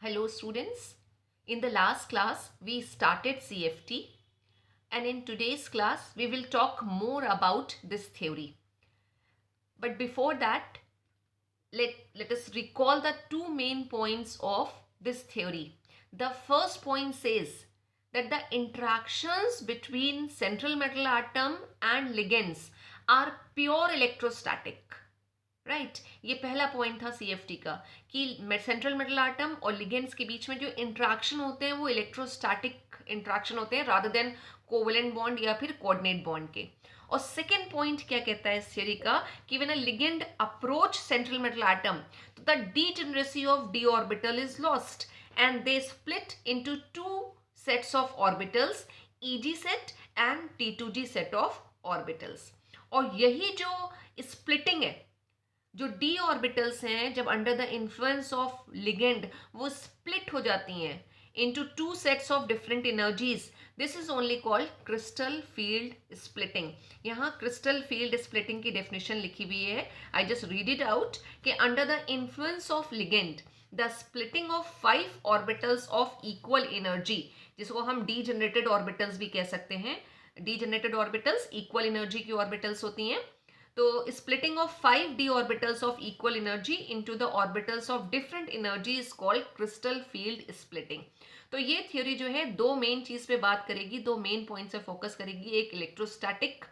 Hello students, in the last class we started CFT and in today's class we will talk more about this theory. But before that, let us recall the two main points of this theory. The first point says that the interactions between central metal atom and ligands are pure electrostatic. Right ये पहला point था CFT का कि central metal atom और ligands के बीच में जो interaction होते हैं वो इलेक्ट्रोस्टैटिक इंट्रैक्शन होते हैं रादर देन कोवेलेंट बॉन्ड या फिर कोऑर्डिनेट बॉन्ड के. और सेकेंड पॉइंट क्या कहता है इस थ्योरी का कि when a ligand approach central metal atom तो the degeneracy of d orbital is lost and they split into two sets of orbitals e g set and T2G set of orbitals. और यही जो स्प्लिटिंग है, जो D orbitals हैं जब under the influence of ligand वो split हो जाती हैं into two sets of different energies, this is only called crystal field splitting. यहाँ क्रिस्टल फील्ड स्प्लिटिंग की डेफिनेशन लिखी हुई है. I just read it out कि under the influence of ligand the splitting of 5 orbitals of equal energy, जिसको हम degenerated orbitals भी कह सकते हैं. Degenerated orbitals equal energy की ऑर्बिटल्स होती हैं. तो splitting of 5 d orbitals of equal energy into the orbitals of different energy is called crystal field splitting. तो ये थ्योरी जो है दो मेन चीज पे बात करेगी, दो मेन पॉइंट से फोकस करेगी. एक इलेक्ट्रोस्टैटिक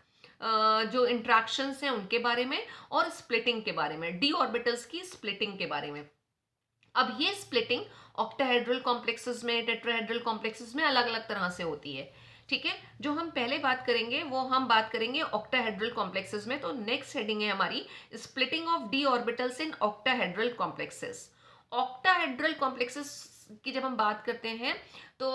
जो इंट्रैक्शंस हैं उनके बारे में और स्प्लिटिंग के बारे में, डी ऑर्बिटल्स की स्प्लिटिंग के बारे में. अब ये स्प्लिटिंग ऑक्टाहेड्रल कॉम्प्लेक्सेस में, टेट्राहेड्रल कॉम्प्लेक्सेस में अलग अलग तरह से होती है. ठीक है, जो हम पहले बात करेंगे वो हम बात करेंगे ऑक्टाहेड्रल कॉम्प्लेक्सेस में. तो नेक्स्ट हेडिंग है हमारी splitting of D orbitals in octahedral complexes. Octahedral complexes की जब हम बात करते हैं तो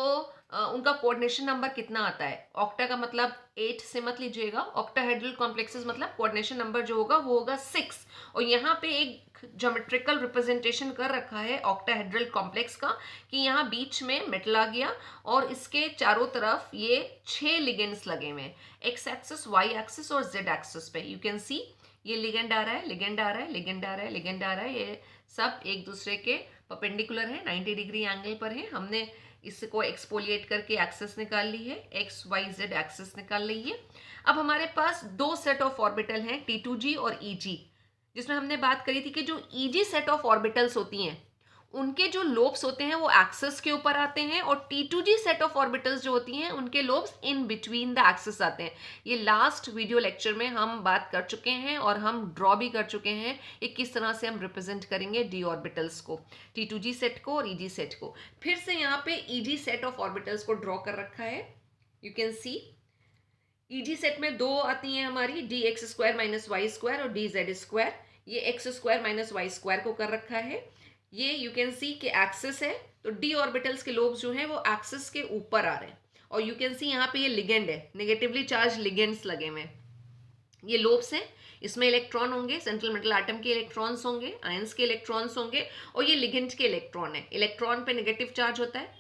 उनका कोऑर्डिनेशन नंबर कितना आता है. ऑक्टा का मतलब 8 से मत लीजिएगा. ऑक्टाहेड्रल कॉम्प्लेक्सेस मतलब कोऑर्डिनेशन नंबर जो होगा वो होगा 6. और यहाँ पे एक ज्योमेट्रिकल रिप्रेजेंटेशन कर रखा है ऑक्टाहेड्रल कॉम्प्लेक्स का कि यहाँ बीच में मेटल आ गया और इसके चारों तरफ ये 6 लिगेंड्स लगे हुए हैं, एक्स एक्सिस, वाई एक्सिस और जेड एक्सिस पे. यू कैन सी ये लिगेंड आ रहा है, लिगेंड आ रहा है, लिगेंड आ रहा है, लिगेंड आ रहा है. ये सब एक दूसरे के परपेंडिकुलर है, 90 डिग्री एंगल पर है. हमने इसको एक्सपोलिएट करके एक्सिस निकाल ली है, एक्स वाई जेड एक्सिस निकाल ली है. अब हमारे पास दो सेट ऑफ ऑर्बिटल हैं, T2G और EG, जिसमें हमने बात करी थी कि जो EG सेट ऑफ ऑर्बिटल्स होती हैं उनके जो लोब्स होते हैं वो एक्सिस के ऊपर आते हैं और T2G सेट ऑफ ऑर्बिटल्स जो होती हैं उनके lobes in between the axis आते हैं. ये लास्ट वीडियो लेक्चर में हम बात कर चुके हैं और हम ड्रॉ भी कर चुके हैं कि किस तरह से हम रिप्रेजेंट करेंगे डी ऑर्बिटल्स को, T2G सेट को और EG सेट को. फिर से यहाँ पे EG सेट ऑफ ऑर्बिटल्स को ड्रॉ कर रखा है. You can see EG set में दो आती हैं हमारी, dx² - y² और dz². ये x² - y² को कर रखा है. ये यू कैन सी कि एक्सिस है तो डी ऑर्बिटल्स के लोब्स जो हैं वो एक्सिस के ऊपर आ रहे हैं. और यू कैन सी यहाँ पे ये लिगेंड है, नेगेटिवली चार्ज लिगेंड्स लगे हुए हैं. ये लोब्स हैं, इसमें इलेक्ट्रॉन होंगे, सेंट्रल मेटल आटम के इलेक्ट्रॉन्स होंगे, आयंस के इलेक्ट्रॉन्स होंगे और ये लिगेंड के इलेक्ट्रॉन है. इलेक्ट्रॉन पे नेगेटिव चार्ज होता है.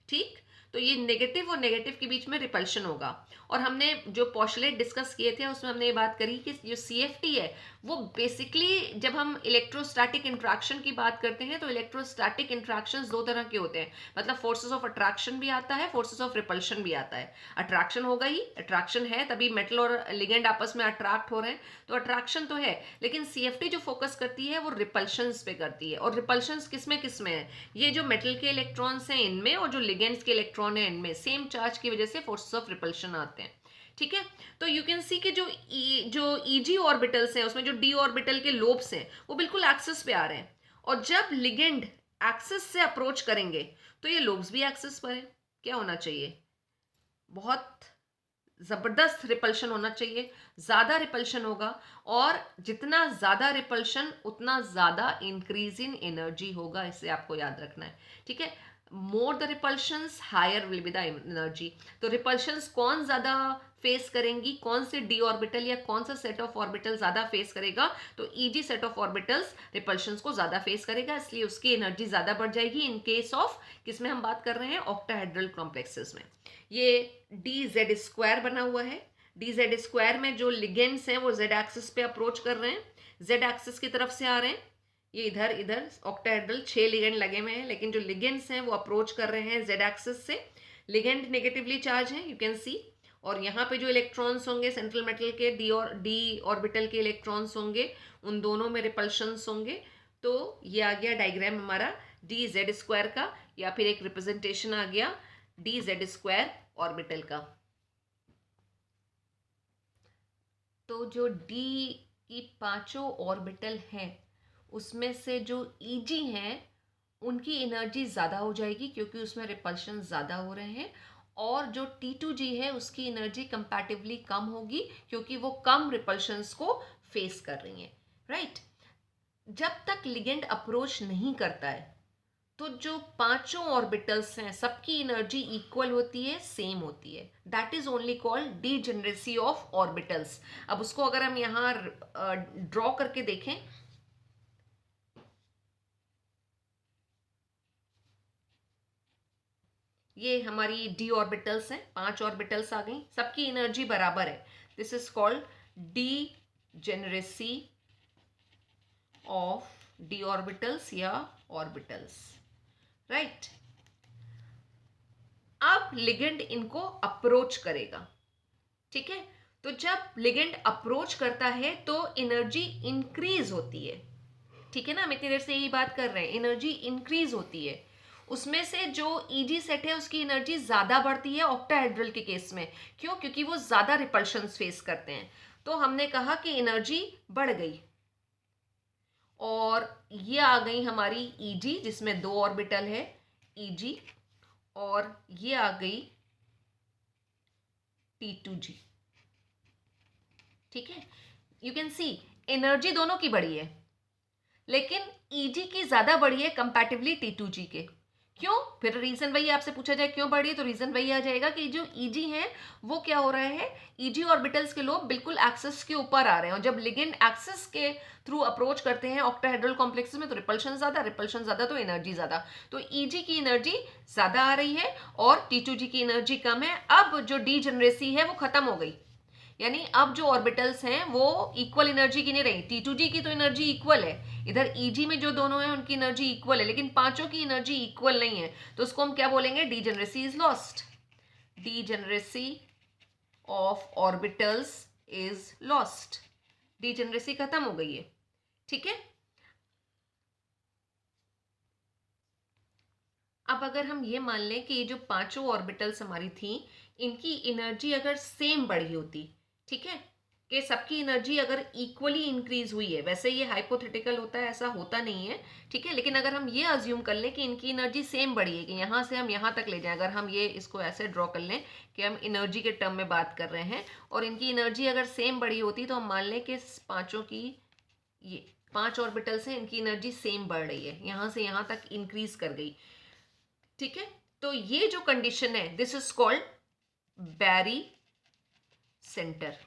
ठीक, तो ये नेगेटिव और नेगेटिव के बीच में रिपल्शन होगा. और हमने जो पोस्टुलेट डिस्कस किए थे उसमें हमने ये बात करी कि जो CFT है वो बेसिकली जब हम इलेक्ट्रोस्टैटिक इंट्रैक्शन की बात करते हैं तो इलेक्ट्रोस्टैटिक इंट्रैक्शंस दो तरह के होते हैं. मतलब फोर्सेस ऑफ अट्रैक्शन भी आता है, फोर्सेस ऑफ रिपल्शन भी आता है. अट्रैक्शन होगा ही, अट्रैक्शन है तभी मेटल और लिगेंड आपस में अट्रैक्ट हो रहे हैं, तो अट्रैक्शन तो है. लेकिन CFT जो फोकस करती है वो रिपल्शंस पे करती है. और रिपल्शंस किस में है, ये जो मेटल के इलेक्ट्रॉन्स हैं इनमें और जो लिगेंड्स के इलेक्ट्रॉन है इनमें सेम चार्ज की वजह से फोर्सेस ऑफ रिपल्शन आते हैं. ठीक है, तो यू कैन सी कि जो EG ऑर्बिटल्स हैं उसमें जो डी ऑर्बिटल के लोब्स हैं वो बिल्कुल एक्सिस पे आ रहे हैं. और जब लिगेंड एक्सिस से अप्रोच करेंगे तो ये लोब्स भी एक्सिस पर है. क्या होना चाहिए, बहुत जबरदस्त रिपल्शन होना चाहिए, ज्यादा रिपल्शन होगा. और जितना ज्यादा रिपल्शन उतना ज्यादा इंक्रीज इन एनर्जी होगा, इसे आपको याद रखना है. ठीक है, more the repulsions higher will be the energy. तो रिपल्शंस कौन ज्यादा फेस करेंगी, कौन से डी ऑर्बिटल या कौन सा सेट ऑफ ऑर्बिटल ज्यादा फेस करेगा, तो EG set of orbitals repulsions को ज्यादा फेस करेगा, इसलिए उसकी एनर्जी ज्यादा बढ़ जाएगी. इन केस ऑफ किसमें हम बात कर रहे हैं, ऑक्टाहेड्रल कॉम्प्लेक्सेस में. ये dz² बना हुआ है. dz² में जो लिगेंड्स हैं वो z एक्सिस पे अप्रोच कर रहे हैं, z एक्सिस की तरफ से आ रहे हैं. ये इधर इधर ऑक्टाहेड्रल 6 लिगेंड लगे हुए हैं, लेकिन जो लिगेंड्स हैं वो अप्रोच कर रहे हैं जेड एक्सिस से। लिगेंड नेगेटिवली चार्ज है, यू कैन सी। और यहाँ पे जो इलेक्ट्रॉन्स होंगे सेंट्रल मेटल के, डी ऑर्बिटल के इलेक्ट्रॉन्स होंगे, उन दोनों में रिपल्शंस होंगे। तो ये आ गया डायग्राम हमारा डी जेड स्क्वायर का, या फिर एक रिप्रेजेंटेशन आ गया डी जेड स्क्वायर ऑर्बिटल का। तो जो डी की पांचों ऑर्बिटल हैं उसमें से जो ईजी हैं उनकी एनर्जी ज़्यादा हो जाएगी क्योंकि उसमें रिपल्शन ज़्यादा हो रहे हैं, और जो T2G है उसकी एनर्जी कंपैरेटिवली कम होगी क्योंकि वो कम रिपल्शंस को फेस कर रही हैं, राइट। जब तक लिगेंड अप्रोच नहीं करता है तो जो पांचों ऑर्बिटल्स हैं सबकी एनर्जी इक्वल होती है, सेम होती है। That is only called degeneracy of orbitals. अब उसको अगर हम यहां ड्रॉ करके देखें, ये हमारी डी ऑर्बिटल्स हैं, 5 ऑर्बिटल्स आ गई, सबकी एनर्जी बराबर है। This is called degeneracy of D orbitals या ऑर्बिटल्स, राइट। अब लिगेंड इनको अप्रोच करेगा, ठीक है। तो जब लिगेंड अप्रोच करता है तो एनर्जी इंक्रीज होती है, ठीक है ना। हम इतनी देर से यही बात कर रहे हैं, एनर्जी इंक्रीज होती है। उसमें से जो ईजी सेट है उसकी एनर्जी ज्यादा बढ़ती है ऑक्टाहेड्रल के केस में। क्यों? क्योंकि वो ज्यादा रिपल्शन फेस करते हैं। तो हमने कहा कि एनर्जी बढ़ गई, और ये आ गई हमारी ईजी जिसमें 2 ऑर्बिटल है ईजी, और ये आ गई T2G, ठीक है। यू कैन सी एनर्जी दोनों की बढ़ी है, लेकिन ईजी की ज्यादा बढ़ी है कंपैरेटिवली T2G के। क्यों? फिर रीजन वही, आपसे पूछा जाए क्यों बढ़ी तो रीजन वही आ जाएगा कि जो ईजी है वो क्या हो रहा है, ईजी ऑर्बिटल्स के लोग बिल्कुल एक्सिस के ऊपर आ रहे हैं, और जब लिगेंड एक्सिस के थ्रू अप्रोच करते हैं ऑक्टाहेड्रल कॉम्प्लेक्सेस में तो रिपल्शन ज्यादा तो एनर्जी ज्यादा। तो ईजी की एनर्जी ज्यादा आ रही है और T2G की एनर्जी कम है। अब जो डीजेनरेसी है वो खत्म हो गई, यानी अब जो ऑर्बिटल्स हैं वो इक्वल एनर्जी की नहीं रही। T2G की तो एनर्जी इक्वल है, इधर ईजी में जो दोनों हैं उनकी एनर्जी इक्वल है, लेकिन पांचों की एनर्जी इक्वल नहीं है। तो उसको हम क्या बोलेंगे? Degeneracy is lost. Degeneracy of orbitals is lost, degeneracy खत्म हो गई है, ठीक है। अब अगर हम ये मान लें कि ये जो पांचों ऑर्बिटल्स हमारी थी इनकी एनर्जी अगर सेम बढ़ी होती, ठीक है, कि सबकी एनर्जी अगर इक्वली इंक्रीज हुई है, वैसे ये हाइपोथेटिकल होता है, ऐसा होता नहीं है, ठीक है, लेकिन अगर हम ये अज्यूम कर लें कि इनकी एनर्जी सेम बढ़ी है, कि यहाँ से हम यहाँ तक ले जाएं, अगर हम ये इसको ऐसे ड्रॉ कर लें कि हम एनर्जी के टर्म में बात कर रहे हैं और इनकी एनर्जी अगर सेम बढ़ी होती तो हम मान लें कि पांचों की, ये 5 ऑर्बिटल्स हैं, इनकी एनर्जी सेम बढ़ रही है, यहाँ से यहाँ तक इंक्रीज कर गई, ठीक है। तो ये जो कंडीशन है this is called barycentre.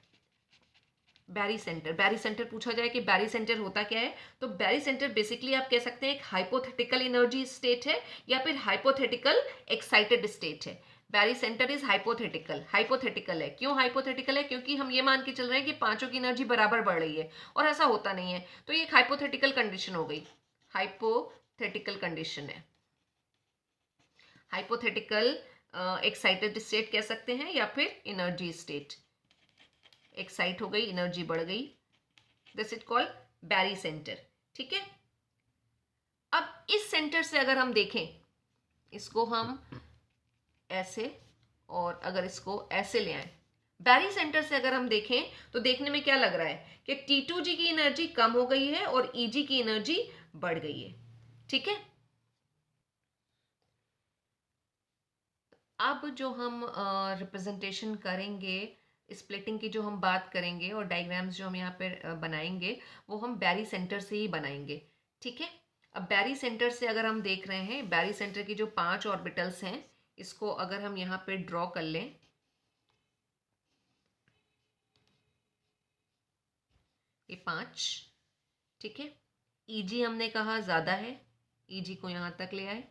Barycentre, barycentre पूछा जाए कि बैरी सेंटर होता क्या है, तो बैरी सेंटर बेसिकली आप कह सकते हैं एक हाइपोथेटिकल एनर्जी स्टेट है या फिर हाइपोथेटिकल एक्साइटेड स्टेट है। Barycentre is hypothetical, hypothetical है। क्यों हाइपोथेटिकल है? क्योंकि हम ये मान के चल रहे हैं कि पांचों की एनर्जी बराबर बढ़ रही है, और ऐसा होता नहीं है। तो ये एक हाइपोथेटिकल कंडीशन हो गई, हाइपोथेटिकल कंडीशन है। हाइपोथेटिकल एक्साइटेड स्टेट कह सकते हैं या फिर एनर्जी स्टेट। एक्साइट हो गई, एनर्जी बढ़ गई, this is called barycentre, ठीक है। अब इस सेंटर से अगर हम देखें, इसको हम ऐसे और अगर इसको ऐसे ले आए, बैरी सेंटर से अगर हम देखें तो देखने में क्या लग रहा है कि T2G की एनर्जी कम हो गई है और EG की एनर्जी बढ़ गई है, ठीक है। अब जो हम रिप्रेजेंटेशन करेंगे, स्प्लिटिंग की जो हम बात करेंगे और डायग्राम्स जो हम यहाँ पे बनाएंगे वो हम बैरी सेंटर से ही बनाएंगे, ठीक है। अब बैरी सेंटर से अगर हम देख रहे हैं, बैरी सेंटर की जो 5 ऑर्बिटल्स हैं इसको अगर हम यहाँ पे ड्रॉ कर लें, ये 5, ठीक है। ईजी हमने कहा ज़्यादा है, ईजी को यहाँ तक ले आए,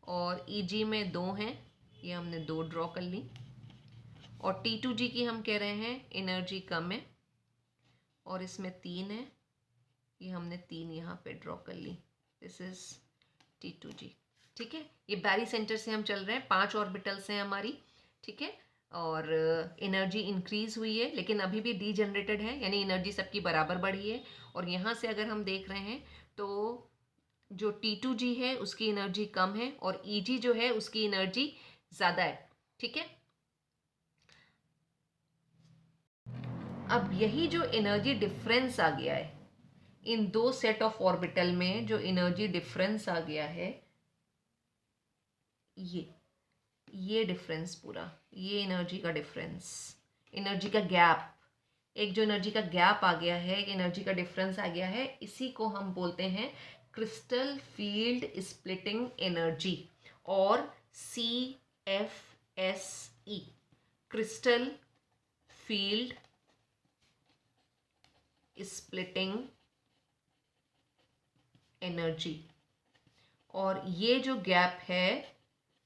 और ईजी में 2 हैं, ये हमने 2 ड्रॉ कर ली, और T2G की हम कह रहे हैं एनर्जी कम है, और इसमें 3 है, ये हमने 3 यहाँ पे ड्रॉ कर ली, दिस इज T2G। ठीक है, ये बैरी सेंटर से हम चल रहे हैं, 5 ऑर्बिटल्स हैं हमारी। ठीक है, और एनर्जी इंक्रीज हुई है लेकिन अभी भी डीजनरेटेड है, यानी एनर्जी सबकी बराबर बढ़ी है। और यहाँ से अगर हम देख रहे हैं तो जो T2G है उसकी एनर्जी कम है और EG जो है उसकी एनर्जी ज़्यादा है। ठीक है, अब यही जो एनर्जी डिफरेंस आ गया है इन दो सेट ऑफ ऑर्बिटल में, जो एनर्जी डिफरेंस आ गया है, ये डिफरेंस पूरा, ये एनर्जी का डिफरेंस, एनर्जी का गैप, एक जो एनर्जी का गैप आ गया है, एनर्जी का डिफरेंस आ गया है, इसी को हम बोलते हैं क्रिस्टल फील्ड स्प्लिटिंग एनर्जी और CFSE, crystal field splitting energy. और ये जो गैप है,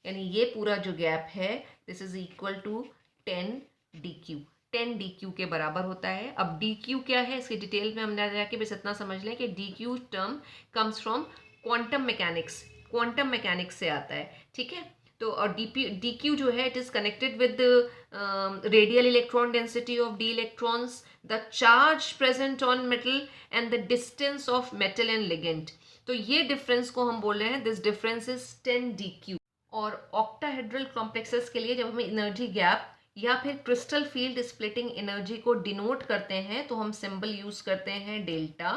यानी ये पूरा जो गैप है, this is equal to 10 DQ के बराबर होता है। अब DQ क्या है इसकी डिटेल में हम ना जाके बस इतना समझ लें कि DQ term comes from quantum mechanics, quantum mechanics से आता है। ठीक है, तो और DQ जो है it is connected with radial electron density of d electrons, the charge present on metal and the distance of metal and ligand. तो ये डिफरेंस को हम बोल रहे हैं, दिस डिफरेंस इज 10 DQ। और ऑक्टाहेड्रल कॉम्प्लेक्सेस के लिए जब हम एनर्जी गैप या फिर क्रिस्टल फील्ड स्प्लिटिंग एनर्जी को डिनोट करते हैं तो हम सिंबल यूज करते हैं डेल्टा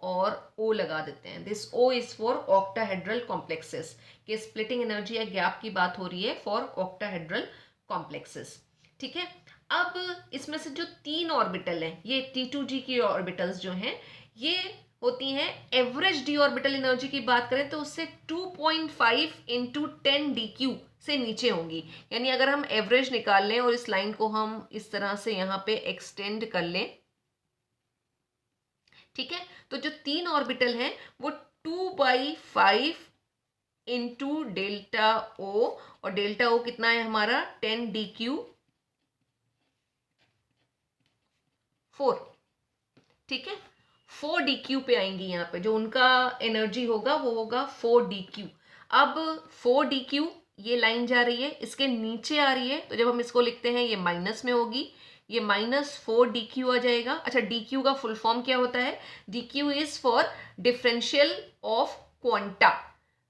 और O लगा देते हैं। This O is for octahedral complexes, कि स्प्लिटिंग एनर्जी या गैप की बात हो रही है फॉर ऑक्टाहेड्रल कॉम्प्लेक्सेस। ठीक है, अब इसमें से जो 3 ऑर्बिटल हैं, ये T2G की ऑर्बिटल्स जो हैं, ये होती हैं एवरेज डी ऑर्बिटल एनर्जी की बात करें तो उससे 2.5 इंटू 10 DQ से नीचे होंगी। यानी अगर हम एवरेज निकाल लें और इस लाइन को हम इस तरह से यहाँ पे एक्सटेंड कर लें, ठीक है, तो जो 3 ऑर्बिटल हैं वो 2/5 इंटू डेल्टा O, और डेल्टा O कितना है हमारा 10 DQ 4। ठीक है, 4 DQ पे आएंगी, यहाँ पे जो उनका एनर्जी होगा वो होगा 4 DQ। अब 4 DQ ये लाइन जा रही है, इसके नीचे आ रही है, तो जब हम इसको लिखते हैं ये माइनस में होगी, ये -4 DQ आ जाएगा। अच्छा, DQ का फुल फॉर्म क्या होता है? DQ is for differential of quanta,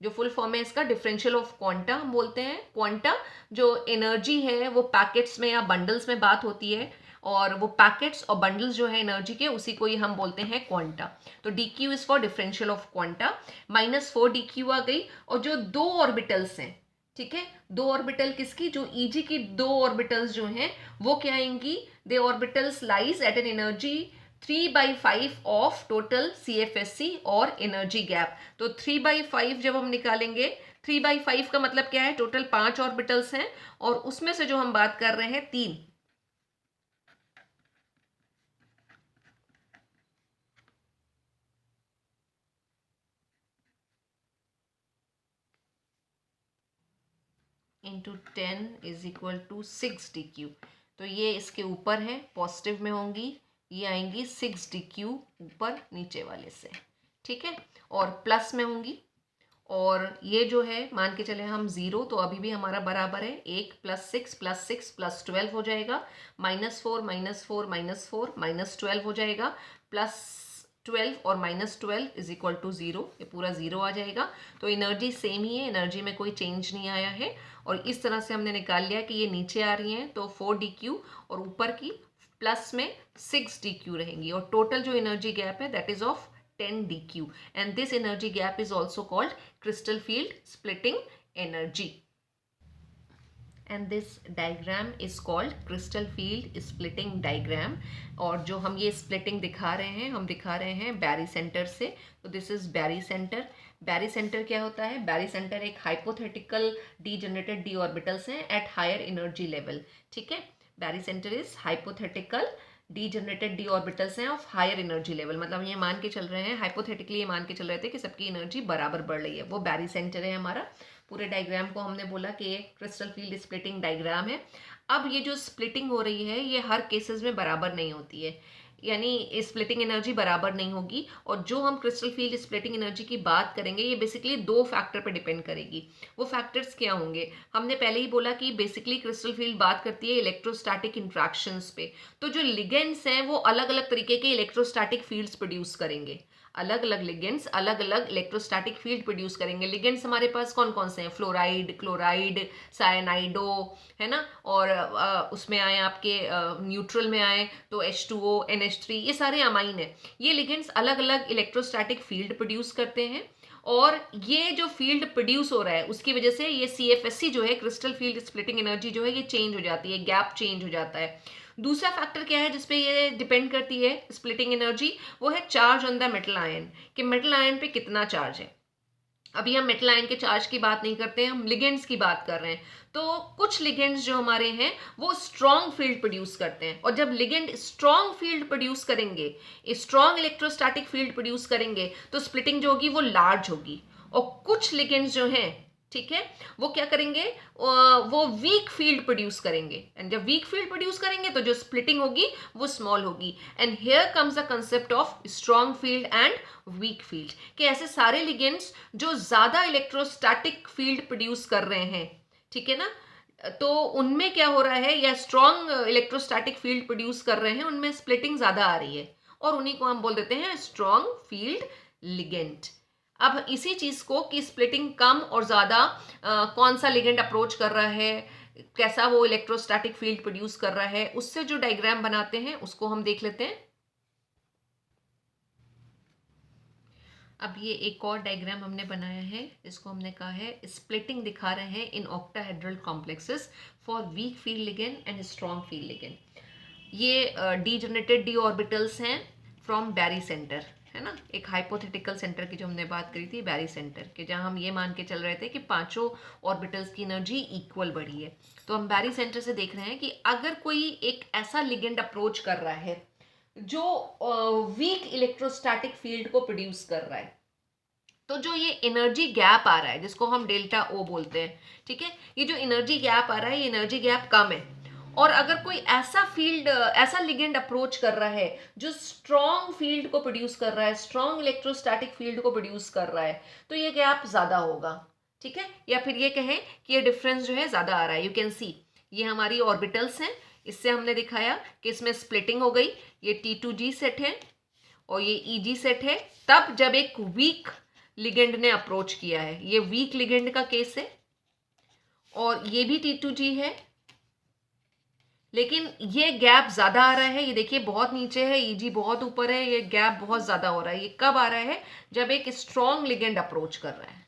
जो फुल फॉर्म है इसका डिफरेंशियल ऑफ क्वांटा हम बोलते हैं। क्वांटा जो एनर्जी है वो पैकेट्स में या बंडल्स में बात होती है, और वो पैकेट्स और बंडल्स जो है एनर्जी के, उसी को ही हम बोलते हैं क्वांटा। तो DQ is for differential of quanta. -4 DQ आ गई, और जो 2 ऑर्बिटल्स हैं, ठीक है, 2 ऑर्बिटल किसकी, जो EG की 2 ऑर्बिटल्स जो हैं वो क्या आएंगी, they orbitals lies at an energy 3/5 of total CFSE और एनर्जी गैप। तो 3/5 जब हम निकालेंगे, 3/5 का मतलब क्या है, टोटल 5 ऑर्बिटल्स हैं और उसमें से जो हम बात कर रहे हैं 3, into 10 is equal to 6 DQ। तो ये इसके ऊपर है, पॉजिटिव में होंगी, ये आएंगी 6 DQ ऊपर नीचे वाले से। ठीक है, और प्लस में होंगी, और ये जो है मान के चले हम 0, तो अभी भी हमारा बराबर है 1 + 6 + 6 + 12 हो जाएगा, -4 -4 -4 -12 हो जाएगा, +12 और -12 इज इक्वल टू 0, ये पूरा 0 आ जाएगा। तो एनर्जी सेम ही है, एनर्जी में कोई चेंज नहीं आया है। और इस तरह से हमने निकाल लिया कि ये नीचे आ रही हैं तो 4 DQ और ऊपर की प्लस में 6 DQ रहेंगी, और टोटल जो एनर्जी गैप है that is of 10 DQ, and this energy gap is also called crystal field splitting energy, and this diagram is called crystal field splitting diagram। और जो हम ये splitting दिखा रहे हैं, हम दिखा रहे हैं बैरी सेंटर से। तो this is barycentre. Barycentre क्या होता है? बैरी सेंटर एक हाइपोथेटिकल डीजनरेटेड डी ऑर्बिटल्स हैं एट हायर एनर्जी लेवल। ठीक है, barycentre is hypothetical degenerated d orbitals हैं ऑफ हायर एनर्जी लेवल, मतलब ये मान के चल रहे हैं, हाइपोथेटिकली ये मान के चल रहे थे कि सबकी एनर्जी बराबर बढ़ रही है, वो बैरी सेंटर है हमारा। पूरे डायग्राम को हमने बोला कि एक क्रिस्टल फील्ड स्प्लिटिंग डायग्राम है। अब ये जो स्प्लिटिंग हो रही है ये हर केसेस में बराबर नहीं होती है। यानी स्प्लिटिंग एनर्जी बराबर नहीं होगी। और जो हम क्रिस्टल फील्ड स्प्लिटिंग एनर्जी की बात करेंगे ये बेसिकली दो फैक्टर पर डिपेंड करेगी। वो फैक्टर्स क्या होंगे? हमने पहले ही बोला कि बेसिकली क्रिस्टल फील्ड बात करती है इलेक्ट्रोस्टैटिक इंट्रैक्शंस पे। तो जो लिगेंड्स हैं वो अलग अलग तरीके के इलेक्ट्रोस्टैटिक फील्ड्स प्रोड्यूस करेंगे। अलग अलग लिगेंड्स अलग अलग इलेक्ट्रोस्टैटिक फील्ड प्रोड्यूस करेंगे। लिगेंड्स हमारे पास कौन कौन से हैं? फ्लोराइड, क्लोराइड, साइनाइडो, है ना। और उसमें आए आपके न्यूट्रल में आए तो H2O, NH3, ये सारे अमाइन है। ये लिगेंड्स अलग अलग इलेक्ट्रोस्टैटिक फील्ड प्रोड्यूस करते हैं और ये जो फील्ड प्रोड्यूस हो रहा है उसकी वजह से ये CFSE जो है क्रिस्टल फील्ड स्प्लिटिंग एनर्जी जो है ये चेंज हो जाती है, गैप चेंज हो जाता है। दूसरा फैक्टर क्या है जिसपे ये डिपेंड करती है स्प्लिटिंग एनर्जी? वो है charge on the metal ion, कि मेटल आयन पे कितना चार्ज है। अभी हम मेटल आयन के चार्ज की बात नहीं करते हैं, हम लिगेंड्स की बात कर रहे हैं। तो कुछ लिगेंड्स जो हमारे हैं वो स्ट्रॉन्ग फील्ड प्रोड्यूस करते हैं, और जब लिगेंड स्ट्रॉन्ग फील्ड प्रोड्यूस करेंगे, स्ट्रॉन्ग इलेक्ट्रोस्टैटिक फील्ड प्रोड्यूस करेंगे, तो स्प्लिटिंग जो होगी वो लार्ज होगी। और कुछ लिगेंड्स जो हैं, ठीक है, वो क्या करेंगे? वो वीक फील्ड प्रोड्यूस करेंगे, एंड जब वीक फील्ड प्रोड्यूस करेंगे तो जो स्प्लिटिंग होगी वो स्मॉल होगी। And here comes the concept of strong field and weak field, कि ऐसे सारे लिगेंड्स जो ज्यादा इलेक्ट्रोस्टैटिक फील्ड प्रोड्यूस कर रहे हैं, ठीक है ना, तो उनमें क्या हो रहा है, या स्ट्रॉन्ग इलेक्ट्रोस्टैटिक फील्ड प्रोड्यूस कर रहे हैं, उनमें स्प्लिटिंग ज्यादा आ रही है, और उन्हीं को हम बोल देते हैं स्ट्रॉन्ग फील्ड लिगेंड। अब इसी चीज को कि स्प्लिटिंग कम और ज्यादा कौन सा लिगेंड अप्रोच कर रहा है, कैसा वो इलेक्ट्रोस्टैटिक फील्ड प्रोड्यूस कर रहा है, उससे जो डायग्राम बनाते हैं उसको हम देख लेते हैं। अब ये एक और डायग्राम हमने बनाया है, इसको हमने कहा है स्प्लिटिंग दिखा रहे हैं in octahedral complexes for weak field ligand and strong field ligand. ये डीजनरेटेड डी ऑर्बिटल्स हैं फ्रॉम बैरी सेंटर, है ना, एक हाइपोथेटिकल सेंटर की जो हमने बात करी थी, बैरी सेंटर के, जहां हम ये मान के चल रहे थे कि पांचों ऑर्बिटल्स की एनर्जी इक्वल बढ़ी है। तो हम बैरी सेंटर से देख रहे हैं कि अगर कोई एक ऐसा लिगेंड अप्रोच कर रहा है जो वीक इलेक्ट्रोस्टैटिक फील्ड को प्रोड्यूस कर रहा है, तो जो ये एनर्जी गैप आ रहा है जिसको हम डेल्टा O बोलते हैं, ठीक है, ये जो एनर्जी गैप आ रहा है ये एनर्जी गैप कम है। और अगर कोई ऐसा फील्ड, ऐसा लिगेंड अप्रोच कर रहा है जो स्ट्रॉन्ग फील्ड को प्रोड्यूस कर रहा है, स्ट्रॉन्ग इलेक्ट्रोस्टैटिक फील्ड को प्रोड्यूस कर रहा है, तो ये गैप ज्यादा होगा, ठीक है। या फिर ये कहें कि ये डिफरेंस जो है ज्यादा आ रहा है। यू कैन सी ये हमारी ऑर्बिटल्स हैं, इससे हमने दिखाया कि इसमें स्प्लिटिंग हो गई। ये T2G सेट है और ये EG सेट है, तब जब एक वीक लिगेंड ने अप्रोच किया है। ये वीक लिगेंड का केस है, और ये भी T2G है, लेकिन ये गैप ज्यादा आ रहा है। ये देखिए बहुत नीचे है, EG बहुत ऊपर है, ये गैप बहुत ज्यादा हो रहा है। ये कब आ रहा है? जब एक स्ट्रॉन्ग लिगेंड अप्रोच कर रहा है।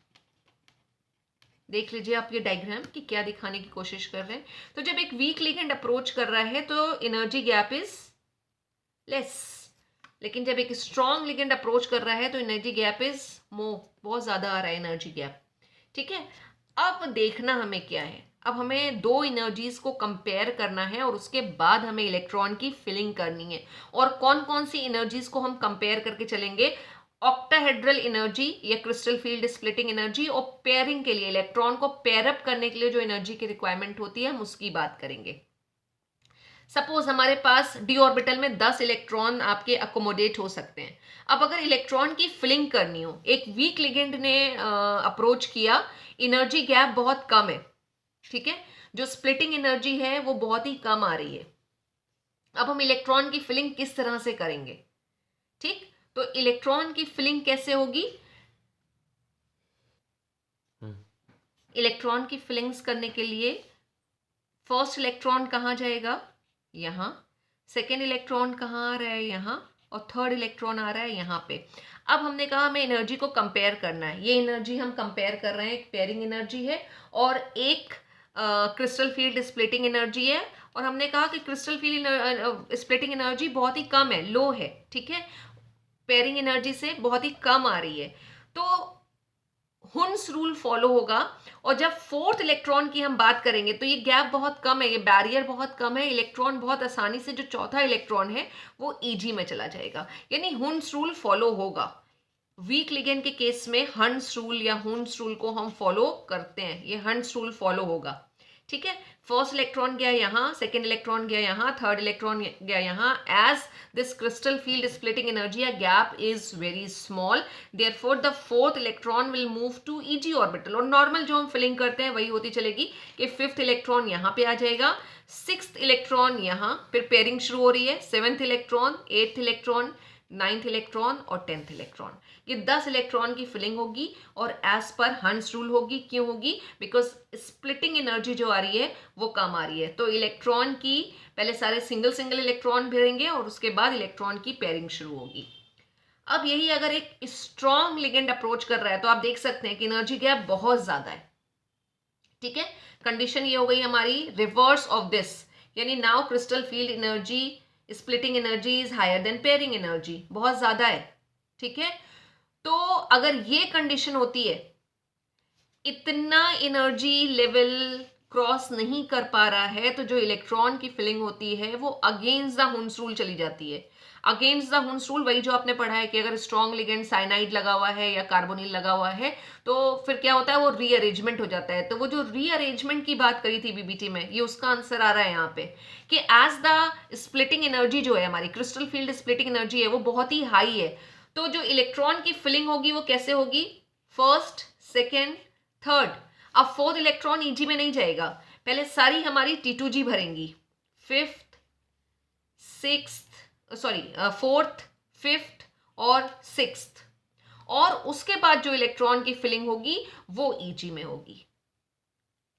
देख लीजिए आप ये डायग्राम कि क्या दिखाने की कोशिश कर रहे हैं। तो जब एक वीक लिगेंड अप्रोच कर रहा है तो एनर्जी गैप इज लेस, लेकिन जब एक स्ट्रॉन्ग लिगेंड अप्रोच कर रहा है तो एनर्जी गैप इज मोर, बहुत ज्यादा आ रहा है एनर्जी गैप, ठीक है। अब देखना हमें क्या है, अब हमें दो एनर्जीज को कंपेयर करना है और उसके बाद हमें इलेक्ट्रॉन की फिलिंग करनी है। और कौन कौन सी एनर्जीज को हम कंपेयर करके चलेंगे? ऑक्टाहेड्रल एनर्जी या क्रिस्टल फील्ड स्प्लिटिंग एनर्जी, और पेयरिंग के लिए, इलेक्ट्रॉन को पेयर अप करने के लिए जो एनर्जी की रिक्वायरमेंट होती है हम उसकी बात करेंगे। सपोज हमारे पास डी ऑर्बिटल में 10 इलेक्ट्रॉन आपके अकोमोडेट हो सकते हैं। अब अगर इलेक्ट्रॉन की फिलिंग करनी हो, एक वीक लिगेंड ने अप्रोच किया, एनर्जी गैप बहुत कम है, ठीक है, जो स्प्लिटिंग एनर्जी है वो बहुत ही कम आ रही है। अब हम इलेक्ट्रॉन की फिलिंग किस तरह से करेंगे? ठीक, तो इलेक्ट्रॉन की फिलिंग कैसे होगी? इलेक्ट्रॉन की फिलिंग्स करने के लिए फर्स्ट इलेक्ट्रॉन कहाँ जाएगा? यहाँ। सेकेंड इलेक्ट्रॉन कहाँ आ रहा है? यहाँ। और थर्ड इलेक्ट्रॉन आ रहा है यहाँ पे। अब हमने कहा हमें एनर्जी को कंपेयर करना है। ये एनर्जी हम कंपेयर कर रहे हैं, एक पेयरिंग एनर्जी है और एक क्रिस्टल फील्ड स्प्लिटिंग एनर्जी है। और हमने कहा कि क्रिस्टल फील्ड स्प्लिटिंग एनर्जी बहुत ही कम है, लो है, ठीक है, पेयरिंग एनर्जी से बहुत ही कम आ रही है। तो हुन्स रूल फॉलो होगा। और जब फोर्थ इलेक्ट्रॉन की हम बात करेंगे तो ये गैप बहुत कम है, ये बैरियर बहुत कम है, इलेक्ट्रॉन बहुत आसानी से, जो चौथा इलेक्ट्रॉन है वो EG में चला जाएगा, यानी हुन्स रूल फॉलो होगा। वीक लिगेंड के केस में हंस रूल या हुन्स रूल को हम फॉलो करते हैं, ये हंस रूल फॉलो होगा, ठीक है, फर्स्ट इलेक्ट्रॉन गया यहाँ, सेकेंड इलेक्ट्रॉन गया यहाँ, थर्ड इलेक्ट्रॉन गया यहाँ. As this crystal field splitting energy या gap is very small, therefore the fourth electron will move to e g orbital. और नॉर्मल जो हम फिलिंग करते हैं वही होती चलेगी कि फिफ्थ इलेक्ट्रॉन यहाँ पे आ जाएगा, सिक्स्थ इलेक्ट्रॉन यहाँ, फिर पेयरिंग शुरू हो रही है, seventh electron, eighth electron, ninth electron और टेंथ इलेक्ट्रॉन. ये 10 इलेक्ट्रॉन की फिलिंग होगी और एज पर हंस रूल होगी. क्यों होगी? बिकॉज स्प्लिटिंग एनर्जी जो आ रही है वो कम आ रही है. तो इलेक्ट्रॉन की पहले सारे सिंगल सिंगल इलेक्ट्रॉन भरेंगे और उसके बाद इलेक्ट्रॉन की पेयरिंग शुरू होगी. अब यही अगर एक स्ट्रॉन्ग लिगेंड अप्रोच कर रहा है तो आप देख सकते हैं कि एनर्जी गैप बहुत ज्यादा है. ठीक है, कंडीशन ये हो गई हमारी रिवर्स ऑफ दिस, यानी now crystal field energy splitting energy is higher than pairing energy, बहुत ज्यादा है. ठीक है, तो अगर ये कंडीशन होती है, इतना एनर्जी लेवल क्रॉस नहीं कर पा रहा है, तो जो इलेक्ट्रॉन की फिलिंग होती है वो अगेंस्ट द हुन्स रूल चली जाती है. अगेंस्ट द हुन्स रूल वही जो आपने पढ़ा है कि अगर स्ट्रॉन्ग लिगेंड साइनाइड लगा हुआ है या कार्बोनिल लगा हुआ है तो फिर क्या होता है, वो रीअरेंजमेंट हो जाता है. तो वो जो रीअरेंजमेंट की बात करी थी बीबीटी में, ये उसका आंसर आ रहा है यहाँ पे कि एज द स्प्लिटिंग एनर्जी जो है हमारी क्रिस्टल फील्ड स्प्लिटिंग एनर्जी है वो बहुत ही हाई है, तो जो इलेक्ट्रॉन की फिलिंग होगी वो कैसे होगी, फर्स्ट, सेकेंड, थर्ड. अब फोर्थ इलेक्ट्रॉन ईजी में नहीं जाएगा, पहले सारी हमारी T2G भरेंगी, fifth, sixth, sorry fourth, fifth और सिक्स्थ, और उसके बाद जो इलेक्ट्रॉन की फिलिंग होगी वो ईजी में होगी.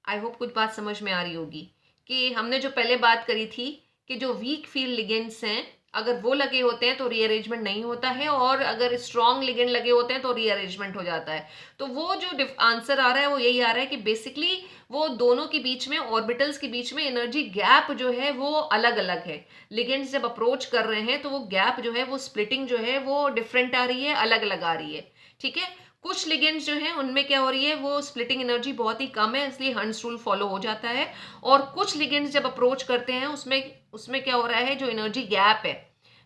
आई होप कुछ बात समझ में आ रही होगी कि हमने जो पहले बात करी थी कि जो वीक फील्ड लिगेंड्स हैं अगर वो लगे होते हैं तो रीअरेंजमेंट नहीं होता है, और अगर स्ट्रॉन्ग लिगेंड लगे होते हैं तो रीअरेंजमेंट हो जाता है. तो वो जो आंसर आ रहा है वो यही आ रहा है कि बेसिकली वो दोनों के बीच में, ऑर्बिटल्स के बीच में एनर्जी गैप जो है वो अलग अलग है. लिगेंड्स जब अप्रोच कर रहे हैं तो वो गैप जो है, वो स्प्लिटिंग जो है वो डिफरेंट आ रही है, अलग अलग आ रही है. ठीक है, कुछ लिगेंड्स जो हैं उनमें क्या हो रही है, वो स्प्लिटिंग एनर्जी बहुत ही कम है, इसलिए हंस रूल फॉलो हो जाता है. और कुछ लिगेंड्स जब अप्रोच करते हैं उसमें क्या हो रहा है, जो एनर्जी गैप है,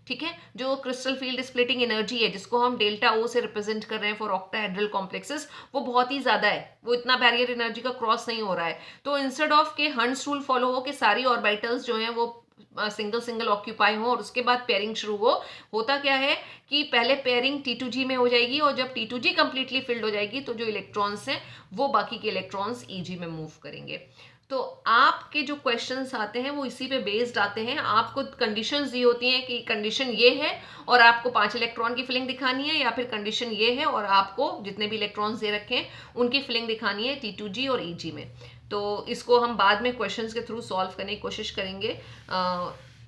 ठीक है, जो क्रिस्टल फील्ड स्प्लिटिंग एनर्जी है जिसको हम डेल्टा ओ से रिप्रेजेंट कर रहे हैं फॉर ऑक्टाहेड्रल कॉम्प्लेक्सेस, वो बहुत ही ज्यादा है, वो इतना बैरियर एनर्जी का क्रॉस नहीं हो रहा है. तो इंस्टेड ऑफ के हंस रूल फॉलो हो कि सारी ऑर्बिटल्स जो हैं वो सिंगल सिंगल ऑक्यूपाई हो और उसके बाद पेयरिंग शुरू हो, होता क्या है कि पहले पेयरिंग T2G में हो जाएगी और जब T2G कंप्लीटली फिल्ड हो जाएगी तो जो इलेक्ट्रॉन्स हैं वो बाकी के इलेक्ट्रॉन्स ईजी में मूव करेंगे. तो आपके जो क्वेश्चंस आते हैं वो इसी पे बेस्ड आते हैं. आपको कंडीशंस दी होती हैं कि कंडीशन ये है और आपको 5 इलेक्ट्रॉन की फिलिंग दिखानी है, या फिर कंडीशन ये है और आपको जितने भी इलेक्ट्रॉन्स दे रखे हैं उनकी फिलिंग दिखानी है T2G और EG में. तो इसको हम बाद में क्वेश्चंस के थ्रू सॉल्व करने की कोशिश करेंगे.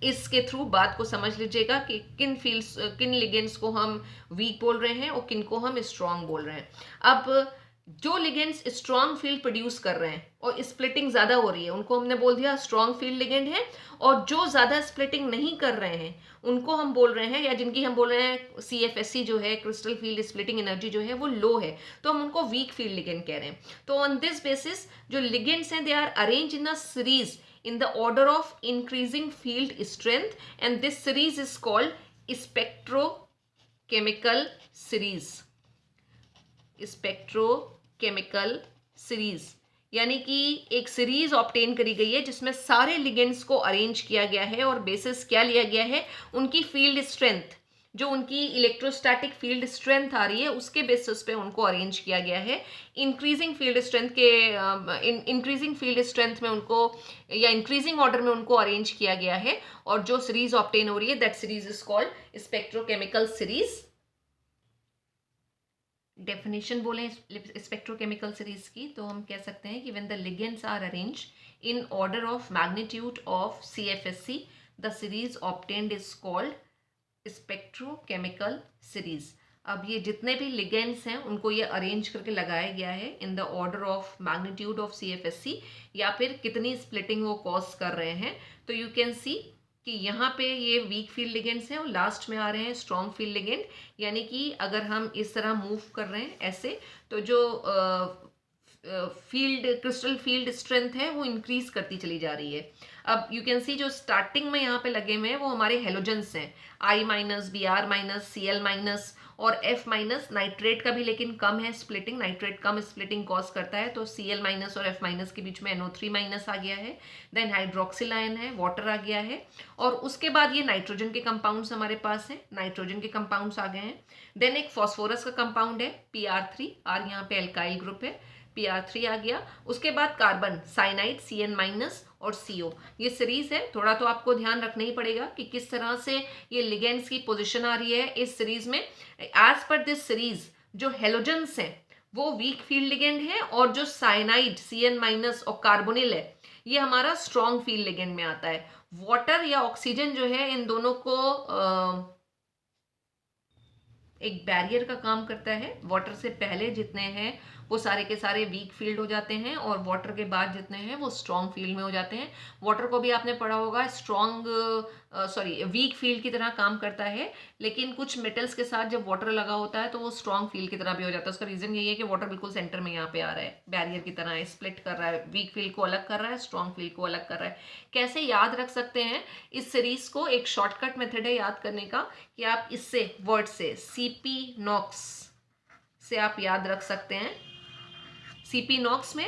इसके थ्रू बात को समझ लीजिएगा कि किन लिगेंड्स को हम वीक बोल रहे हैं और किन को हम स्ट्रॉन्ग बोल रहे हैं. अब जो लिगेंड्स स्ट्रॉन्ग फील्ड प्रोड्यूस कर रहे हैं और स्प्लिटिंग ज्यादा हो रही है उनको हमने बोल दिया स्ट्रॉन्ग फील्ड लिगेंड है, और जो ज्यादा स्प्लिटिंग नहीं कर रहे हैं उनको हम बोल रहे हैं, या जिनकी हम बोल रहे हैं CFSE जो है क्रिस्टल फील्ड स्प्लिटिंग एनर्जी जो है वो लो है, तो हम उनको वीक फील्ड लिगेंड कह रहे हैं. तो ऑन दिस बेसिस जो लिगेंड्स हैं they are arrange in a series in the order of increasing field strength, and this series is called spectrochemical series. spectrochemical series यानी कि एक सीरीज ऑब्टेन करी गई है जिसमें सारे लिगेंड्स को अरेंज किया गया है और बेसिस क्या लिया गया है, उनकी फील्ड स्ट्रेंथ, जो उनकी इलेक्ट्रोस्टैटिक फील्ड स्ट्रेंथ आ रही है उसके बेसिस पे उनको अरेंज किया गया है. इंक्रीजिंग फील्ड स्ट्रेंथ में उनको, या इंक्रीजिंग ऑर्डर में उनको अरेंज किया गया है, और जो सीरीज ऑब्टेन हो रही है that series is called spectrochemical series. Definition बोले स्पेक्ट्रोकेमिकल सीरीज की तो हम कह सकते हैं कि when the ligands are arrange in order of magnitude of CFSE the series obtained is called spectrochemical series. अब ये जितने भी लिगेंड्स हैं उनको ये अरेंज करके लगाया गया है in the order of magnitude of CFSE, या फिर कितनी स्प्लिटिंग वो कॉज कर रहे हैं. तो यू कैन सी कि यहाँ पे ये वीक फील्ड लिगेंड्स हैं और लास्ट में आ रहे हैं स्ट्रॉन्ग फील्ड लिगेंड. यानी कि अगर हम इस तरह मूव कर रहे हैं ऐसे, तो जो क्रिस्टल फील्ड स्ट्रेंथ है वो इंक्रीज करती चली जा रही है। अब यू कैन सी जो स्टार्टिंग में यहाँ पे लगे हुए हैं वो हमारे हेलोजेंस हैं, I minus, Br minus, Cl minus और F माइनस। नाइट्रेट का भी लेकिन कम है स्प्लिटिंग, नाइट्रेट कम स्प्लिटिंग कॉज करता है, तो Cl माइनस और F माइनस के बीच में NO3 माइनस आ गया है। देन हाइड्रोक्सिल आयन है, वाटर आ गया है, और उसके बाद ये नाइट्रोजन के कंपाउंड्स हमारे पास हैं, नाइट्रोजन के कंपाउंड्स आ गए हैं। देन एक फॉस्फोरस का कंपाउंड है Pr3, R यहाँ पे एल्काइल ग्रुप है, Pr3 आ गया। उसके बाद कार्बन, साइनाइड Cn माइनस और CO। ये सीरीज है, थोड़ा तो आपको ध्यान रखना ही पड़ेगा कि किस तरह से ये लिगेंड्स की पोजीशन आ रही है इस सीरीज में। एज पर दिस सीरीज जो हेलोजेंस हैं वो वीक फील्ड लिगेंड है, और जो साइनाइड Cn माइनस और कार्बोनिल है ये हमारा स्ट्रॉन्ग फील्ड लिगेंड में आता है। वाटर या ऑक्सीजन जो है इन दोनों को एक बैरियर का काम करता है। वाटर से पहले जितने हैं वो सारे के सारे वीक फील्ड हो जाते हैं, और वाटर के बाद जितने हैं वो स्ट्रॉन्ग फील्ड में हो जाते हैं। वाटर को भी आपने पढ़ा होगा वीक फील्ड की तरह काम करता है, लेकिन कुछ मेटल्स के साथ जब वाटर लगा होता है तो वो स्ट्रॉन्ग फील्ड की तरह भी हो जाता है। उसका रीजन यही है कि वाटर बिल्कुल सेंटर में यहाँ पे आ रहा है, बैरियर की तरह है, स्प्लिट कर रहा है, वीक फील्ड को अलग कर रहा है, स्ट्रॉन्ग फील्ड को अलग कर रहा है। कैसे याद रख सकते हैं इस सीरीज को? एक शॉर्टकट मेथड है याद करने का कि आप इससे वर्ड से Cp नॉक्स से आप याद रख सकते हैं। Cp नॉक्स में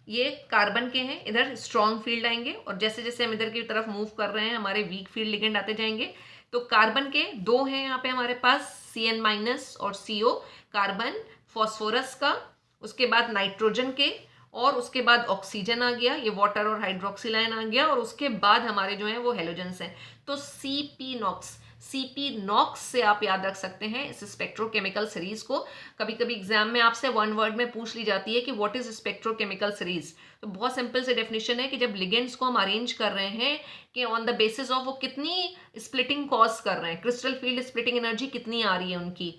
ये कार्बन के हैं, इधर स्ट्रॉन्ग फील्ड आएंगे, और जैसे जैसे हम इधर की तरफ मूव कर रहे हैं हमारे वीक फील्ड लिगेंड आते जाएंगे। तो कार्बन के दो हैं यहाँ पे हमारे पास, Cn माइनस और CO, कार्बन, फॉस्फोरस का, उसके बाद नाइट्रोजन के, और उसके बाद ऑक्सीजन आ गया, ये वाटर और हाइड्रोक्सिल आयन आ गया, और उसके बाद हमारे जो हैं वो हेलोजेंस हैं। तो Cp नॉक्स, Cp नॉक्स से आप याद रख सकते हैं इस स्पेक्ट्रोकेमिकल सीरीज को। कभी कभी एग्जाम में आपसे वन वर्ड में पूछ ली जाती है कि व्हाट इज स्पेक्ट्रोकेमिकल सीरीज। तो बहुत सिंपल से डेफिनेशन है कि जब लिगेंड्स को हम अरेंज कर रहे हैं कि ऑन द बेसिस ऑफ वो कितनी स्प्लिटिंग कॉज कर रहे हैं, क्रिस्टल फील्ड स्प्लिटिंग एनर्जी कितनी आ रही है उनकी,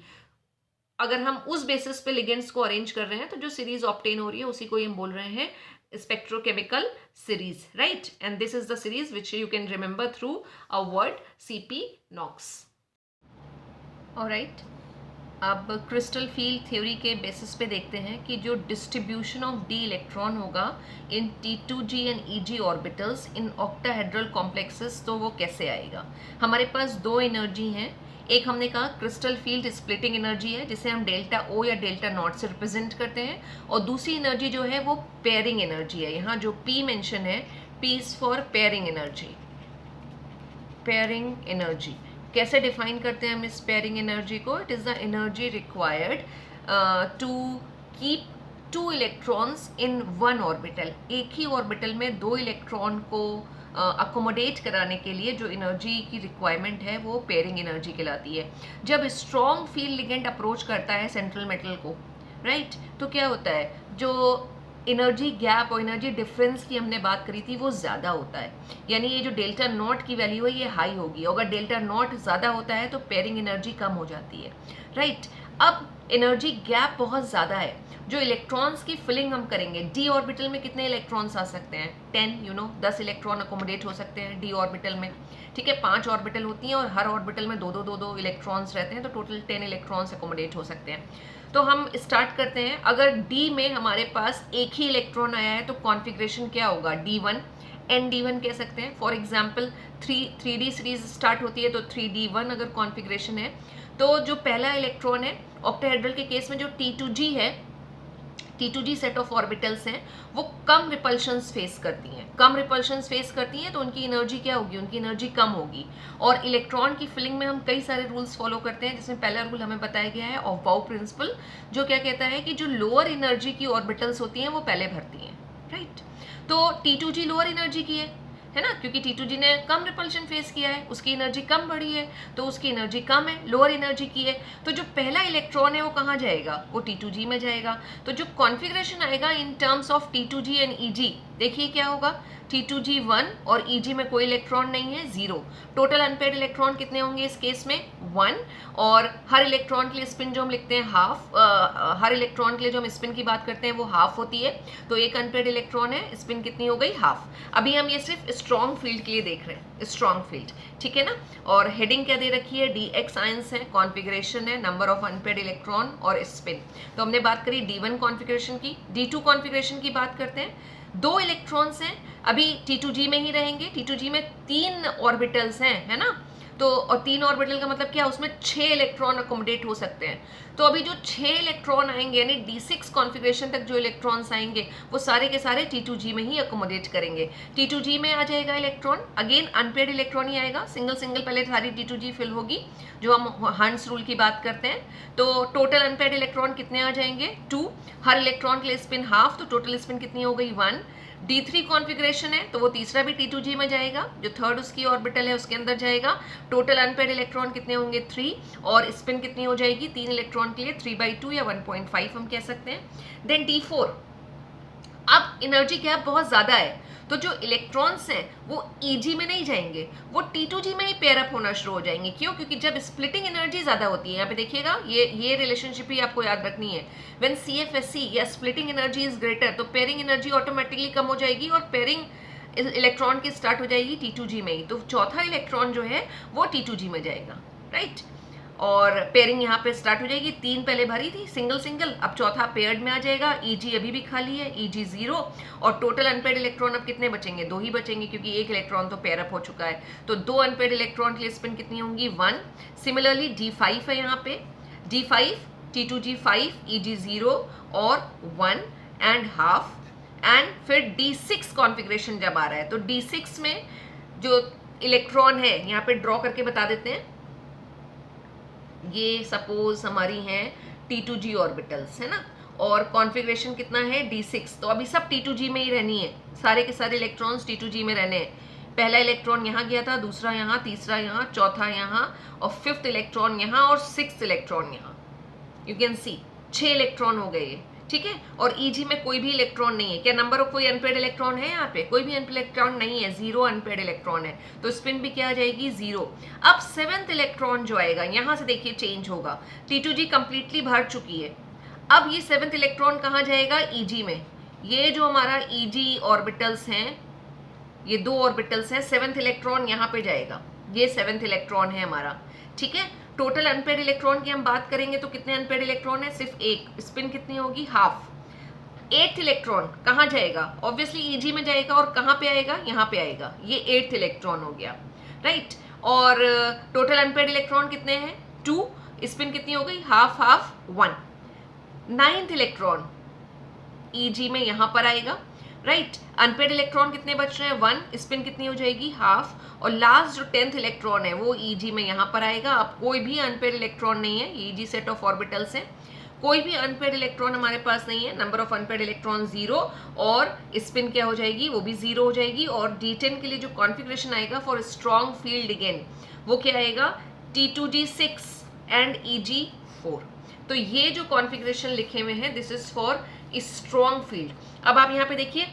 अगर हम उस बेसिस पे लिगेंड्स को अरेंज कर रहे हैं तो जो सीरीज ऑब्टेन हो रही है उसी को हम बोल रहे हैं spectrochemical series, right? And this is the series which you can remember through a word Cp Nox. Alright, अब क्रिस्टल फील्ड थ्योरी के बेसिस पे देखते हैं कि जो डिस्ट्रीब्यूशन ऑफ डी इलेक्ट्रॉन होगा इन T2g and Eg orbitals in octahedral complexes, तो वो कैसे आएगा। हमारे पास दो एनर्जी हैं, एक हमने कहा क्रिस्टल फील्ड स्प्लिटिंग एनर्जी है जिसे हम डेल्टा O या डेल्टा नॉट से रिप्रेजेंट करते हैं, और दूसरी एनर्जी जो है वो पेयरिंग एनर्जी है। यहाँ जो P मेंशन है, P is for pairing energy. Pairing energy कैसे डिफाइन करते हैं हम इस पेयरिंग एनर्जी को? It is the energy required to keep two electrons in one orbital. एक ही ऑर्बिटल में दो इलेक्ट्रॉन को अकोमोडेट कराने के लिए जो एनर्जी की रिक्वायरमेंट है वो पेयरिंग एनर्जी कहलाती है। जब स्ट्रॉन्ग फील्ड लिगेंड अप्रोच करता है सेंट्रल मेटल को, राइट, तो क्या होता है, जो एनर्जी गैप और एनर्जी डिफरेंस की हमने बात करी थी वो ज़्यादा होता है, यानी ये जो डेल्टा नॉट की वैल्यू है ये हाई होगी। अगर डेल्टा नॉट ज़्यादा होता है तो पेयरिंग एनर्जी कम हो जाती है, राइट। अब एनर्जी गैप बहुत ज़्यादा है, जो इलेक्ट्रॉन्स की फिलिंग हम करेंगे, डी ऑर्बिटल में कितने इलेक्ट्रॉन्स आ सकते हैं? 10, 10 इलेक्ट्रॉन अकोमोडेट हो सकते हैं डी ऑर्बिटल में, ठीक है। 5 ऑर्बिटल होती हैं और हर ऑर्बिटल में दो इलेक्ट्रॉन्स रहते हैं, तो टोटल 10 इलेक्ट्रॉन्स अकोमोडेट हो सकते हैं। तो हम स्टार्ट करते हैं, अगर डी में हमारे पास एक ही इलेक्ट्रॉन आया है तो कॉन्फिग्रेशन क्या होगा? D1 ND1 कह सकते हैं। For example 3D series start होती है तो 3D1 अगर कॉन्फिग्रेशन है, तो जो पहला इलेक्ट्रॉन है ऑक्टाहेड्रल के केस में जो T2g है, T2g सेट ऑफ ऑर्बिटल्स हैं, वो कम रिपल्शंस फेस करती हैं। कम रिपल्शंस फेस करती हैं तो उनकी एनर्जी क्या होगी? उनकी एनर्जी कम होगी। और इलेक्ट्रॉन की फिलिंग में हम कई सारे रूल्स फॉलो करते हैं, जिसमें पहला रूल हमें बताया गया है ऑफ बाउ प्रिंसिपल, जो क्या कहता है कि जो लोअर एनर्जी की ऑर्बिटल्स होती हैं वो पहले भरती हैं, राइट। तो T2g लोअर एनर्जी की है ना, क्योंकि T2g ने कम रिपल्शन फेस किया है, उसकी एनर्जी कम बढ़ी है, तो उसकी एनर्जी कम है, लोअर एनर्जी की है। तो जो पहला इलेक्ट्रॉन है वो कहाँ जाएगा? वो T2g में जाएगा। तो जो कॉन्फ़िगरेशन आएगा in terms of T2g and Eg, देखिए क्या होगा, T2g 1 और Eg में कोई इलेक्ट्रॉन नहीं है, 0। टोटल अनपेयर्ड इलेक्ट्रॉन कितने होंगे इस केस में? 1। और हर इलेक्ट्रॉन के लिए स्पिन जो हम लिखते हैं हाफ, हर इलेक्ट्रॉन के लिए जो हम स्पिन की बात करते हैं वो हाफ होती है, तो एक अनपेयर्ड इलेक्ट्रॉन है, स्पिन कितनी हो गई? हाफ। अभी हम ये सिर्फ स्ट्रॉन्ग फील्ड के लिए देख रहे हैं, स्ट्रॉन्ग फील्ड, ठीक है ना। और हेडिंग क्या दे रखी है, dx आयंस है, कॉन्फ़िगरेशन है, नंबर ऑफ अनपेयर्ड इलेक्ट्रॉन और स्पिन। तो हमने बात करी d1 कॉन्फ़िगरेशन की, d2 कॉन्फ़िगरेशन की बात करते हैं। 2 इलेक्ट्रॉन्स हैं, अभी T2G में ही रहेंगे। T2G में 3 ऑर्बिटल्स हैं, है ना। तो और 3 ऑर्बिटल का मतलब क्या, उसमें 6 इलेक्ट्रॉन अकोमोडेट हो सकते हैं। तो अभी जो 6 इलेक्ट्रॉन आएंगे यानी d6 कॉन्फ़िगरेशन तक जो इलेक्ट्रॉन्स आएंगे वो सारे के सारे T2G में ही अकोमोडेट करेंगे। T2G में आ जाएगा इलेक्ट्रॉन, अगेन अनपेयर्ड इलेक्ट्रॉन ही आएगा, सिंगल सिंगल पहले सारी T2G फिल होगी जो हम हंस रूल की बात करते हैं। तो टोटल अनपेयर्ड इलेक्ट्रॉन कितने आ जाएंगे, 2। हर इलेक्ट्रॉन के लिए स्पिन हाफ, तो टोटल स्पिन कितनी हो गई, 1। D3 कॉन्फ़िगरेशन है तो वो तीसरा भी T2G में जाएगा, जो थर्ड उसकी ऑर्बिटल है उसके अंदर जाएगा। टोटल अनपेयर्ड इलेक्ट्रॉन कितने होंगे, 3, और स्पिन कितनी हो जाएगी 3 इलेक्ट्रॉन के लिए 3/2 या 1.5 हम कह सकते हैं। देन D4, अब एनर्जी गैप बहुत ज्यादा है तो जो इलेक्ट्रॉन्स हैं वो Eg में नहीं जाएंगे, वो T2G में ही पेयर अप होना शुरू हो जाएंगे। क्यों, क्योंकि जब स्प्लिटिंग एनर्जी ज्यादा होती है, यहाँ पे देखिएगा ये रिलेशनशिप ही आपको याद रखनी है। व्हेन CFSE या स्प्लिटिंग एनर्जी इज ग्रेटर तो पेयरिंग एनर्जी ऑटोमेटिकली कम हो जाएगी और पेयरिंग इलेक्ट्रॉन की स्टार्ट हो जाएगी T2G में ही। तो चौथा इलेक्ट्रॉन जो है वो T2G में जाएगा, राइट। और पेयरिंग यहाँ पे स्टार्ट हो जाएगी, 3 पहले भरी थी सिंगल सिंगल, अब चौथा पेयर्ड में आ जाएगा। Eg अभी भी खाली है, Eg 0, और टोटल अनपेयर्ड इलेक्ट्रॉन अब कितने बचेंगे, 2 ही बचेंगे क्योंकि एक इलेक्ट्रॉन तो पेयर अप हो चुका है। तो 2 अनपेयर्ड इलेक्ट्रॉन के लिए स्पिन कितनी होंगी, 1। सिमिलरली D5 है यहाँ पे, D5 T2G 5, Eg 0 और 1.5। एंड फिर D6 कॉन्फ़िगरेशन जब आ रहा है तो D6 में जो इलेक्ट्रॉन है यहाँ पे ड्रॉ करके बता देते हैं, ये सपोज हमारी हैं T2G ऑर्बिटल्स, है ना। और कॉन्फ़िगरेशन कितना है, D6, तो अभी सब T2G में ही रहनी है, सारे के सारे इलेक्ट्रॉन्स T2G में रहने हैं। पहला इलेक्ट्रॉन यहाँ गया था, दूसरा यहाँ, तीसरा यहाँ, चौथा यहाँ, और 5th इलेक्ट्रॉन यहाँ, और 6th इलेक्ट्रॉन यहाँ। यू कैन सी 6 इलेक्ट्रॉन हो गए ये, ठीक है। और Eg में कोई भी इलेक्ट्रॉन नहीं है। क्या नंबर ऑफ कोई अनपेयर्ड इलेक्ट्रॉन है यहाँ पे, कोई भी अनपेयर्ड इलेक्ट्रॉन नहीं है, 0 अनपेयर्ड इलेक्ट्रॉन है, तो स्पिन भी क्या आ जाएगी, 0। अब 7th इलेक्ट्रॉन जो आएगा यहाँ से देखिए चेंज होगा, T2G कंप्लीटली भर चुकी है, अब ये 7th इलेक्ट्रॉन कहाँ जाएगा, Eg में। ये जो हमारा Eg ऑर्बिटल्स हैं, ये 2 ऑर्बिटल्स हैं, 7th इलेक्ट्रॉन यहाँ पे जाएगा, ये 7th इलेक्ट्रॉन है हमारा, ठीक है। टोटल अनपेयर्ड इलेक्ट्रॉन की हम बात करेंगे तो कितने अनपेयर्ड इलेक्ट्रॉन है, सिर्फ एक, स्पिन कितनी होगी, हाफ। 8th इलेक्ट्रॉन कहाँ जाएगा, ऑब्वियसली Eg में जाएगा, और कहाँ पे आएगा, यहाँ पे आएगा, ये 8th इलेक्ट्रॉन हो गया, राइट। और टोटल अनपेयर्ड इलेक्ट्रॉन कितने हैं, 2, स्पिन कितनी हो गई, half half 1। 9th electron Eg में यहाँ पर आएगा, राइट। अनपेयर्ड इलेक्ट्रॉन कितने बच रहे हैं, 1, स्पिन कितनी हो जाएगी, हाफ। और लास्ट जो 10th इलेक्ट्रॉन है वो Eg में यहाँ पर आएगा। अब कोई भी अनपेयर्ड इलेक्ट्रॉन नहीं है, Eg सेट ऑफ ऑर्बिटल्स है, कोई भी अनपेयर्ड इलेक्ट्रॉन हमारे पास नहीं है, नंबर ऑफ अनपेयर्ड इलेक्ट्रॉन 0, और स्पिन क्या हो जाएगी, वो भी 0 हो जाएगी। और D10 के लिए जो कॉन्फ़िगरेशन आएगा फॉर स्ट्रॉन्ग फील्ड अगेन, वो क्या आएगा, T2G 6 एंड Eg 4। तो ये जो कॉन्फ़िगरेशन लिखे हुए हैं this is for strong field. अब आप यहाँ पे देखिए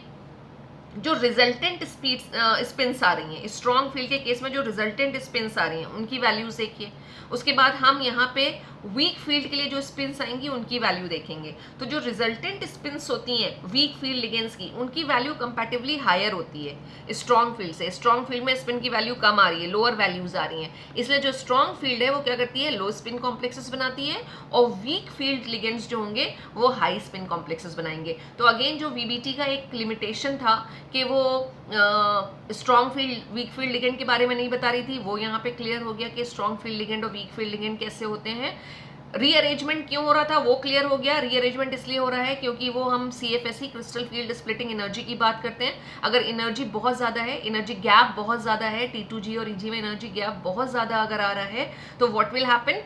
जो रिजल्टेंट स्पिन्स आ रही हैं स्ट्रॉन्ग फील्ड के केस में, जो रिजल्टेंट स्पिन्स आ रही हैं उनकी वैल्यूज देखिए। उसके बाद हम यहाँ पे वीक फील्ड के लिए जो स्पिन्स आएंगी उनकी वैल्यू देखेंगे। तो जो रिजल्टेंट स्पिन्स होती हैं वीक फील्ड लिगेंड्स की, उनकी वैल्यू कंपैरेटिवली हायर होती है स्ट्रॉन्ग फील्ड से। स्ट्रॉन्ग फील्ड में स्पिन की वैल्यू कम आ रही है, लोअर वैल्यूज आ रही हैं, इसलिए जो स्ट्रॉन्ग फील्ड है वो क्या करती है, लो स्पिन कॉम्प्लेक्सेस बनाती है, और वीक फील्ड लिगेंड्स जो होंगे वो हाई स्पिन कॉम्प्लेक्सेस बनाएंगे। तो अगेन जो VBT का एक लिमिटेशन था कि वो strong field weak field ligand के बारे में नहीं बता रही थी, वो यहाँ पे क्लियर हो गया कि स्ट्रॉन्ग फील्ड लिगेंड और वीक फील्ड लिगेंड कैसे होते हैं। रीअरेंजमेंट क्यों हो रहा था वो क्लियर हो गया। रीअरेंजमेंट इसलिए हो रहा है क्योंकि वो हम CFSE crystal field splitting energy की बात करते हैं। अगर एनर्जी बहुत ज़्यादा है, एनर्जी गैप बहुत ज़्यादा है, T2G और Eg में एनर्जी गैप बहुत ज़्यादा अगर आ रहा है तो व्हाट विल हैपन,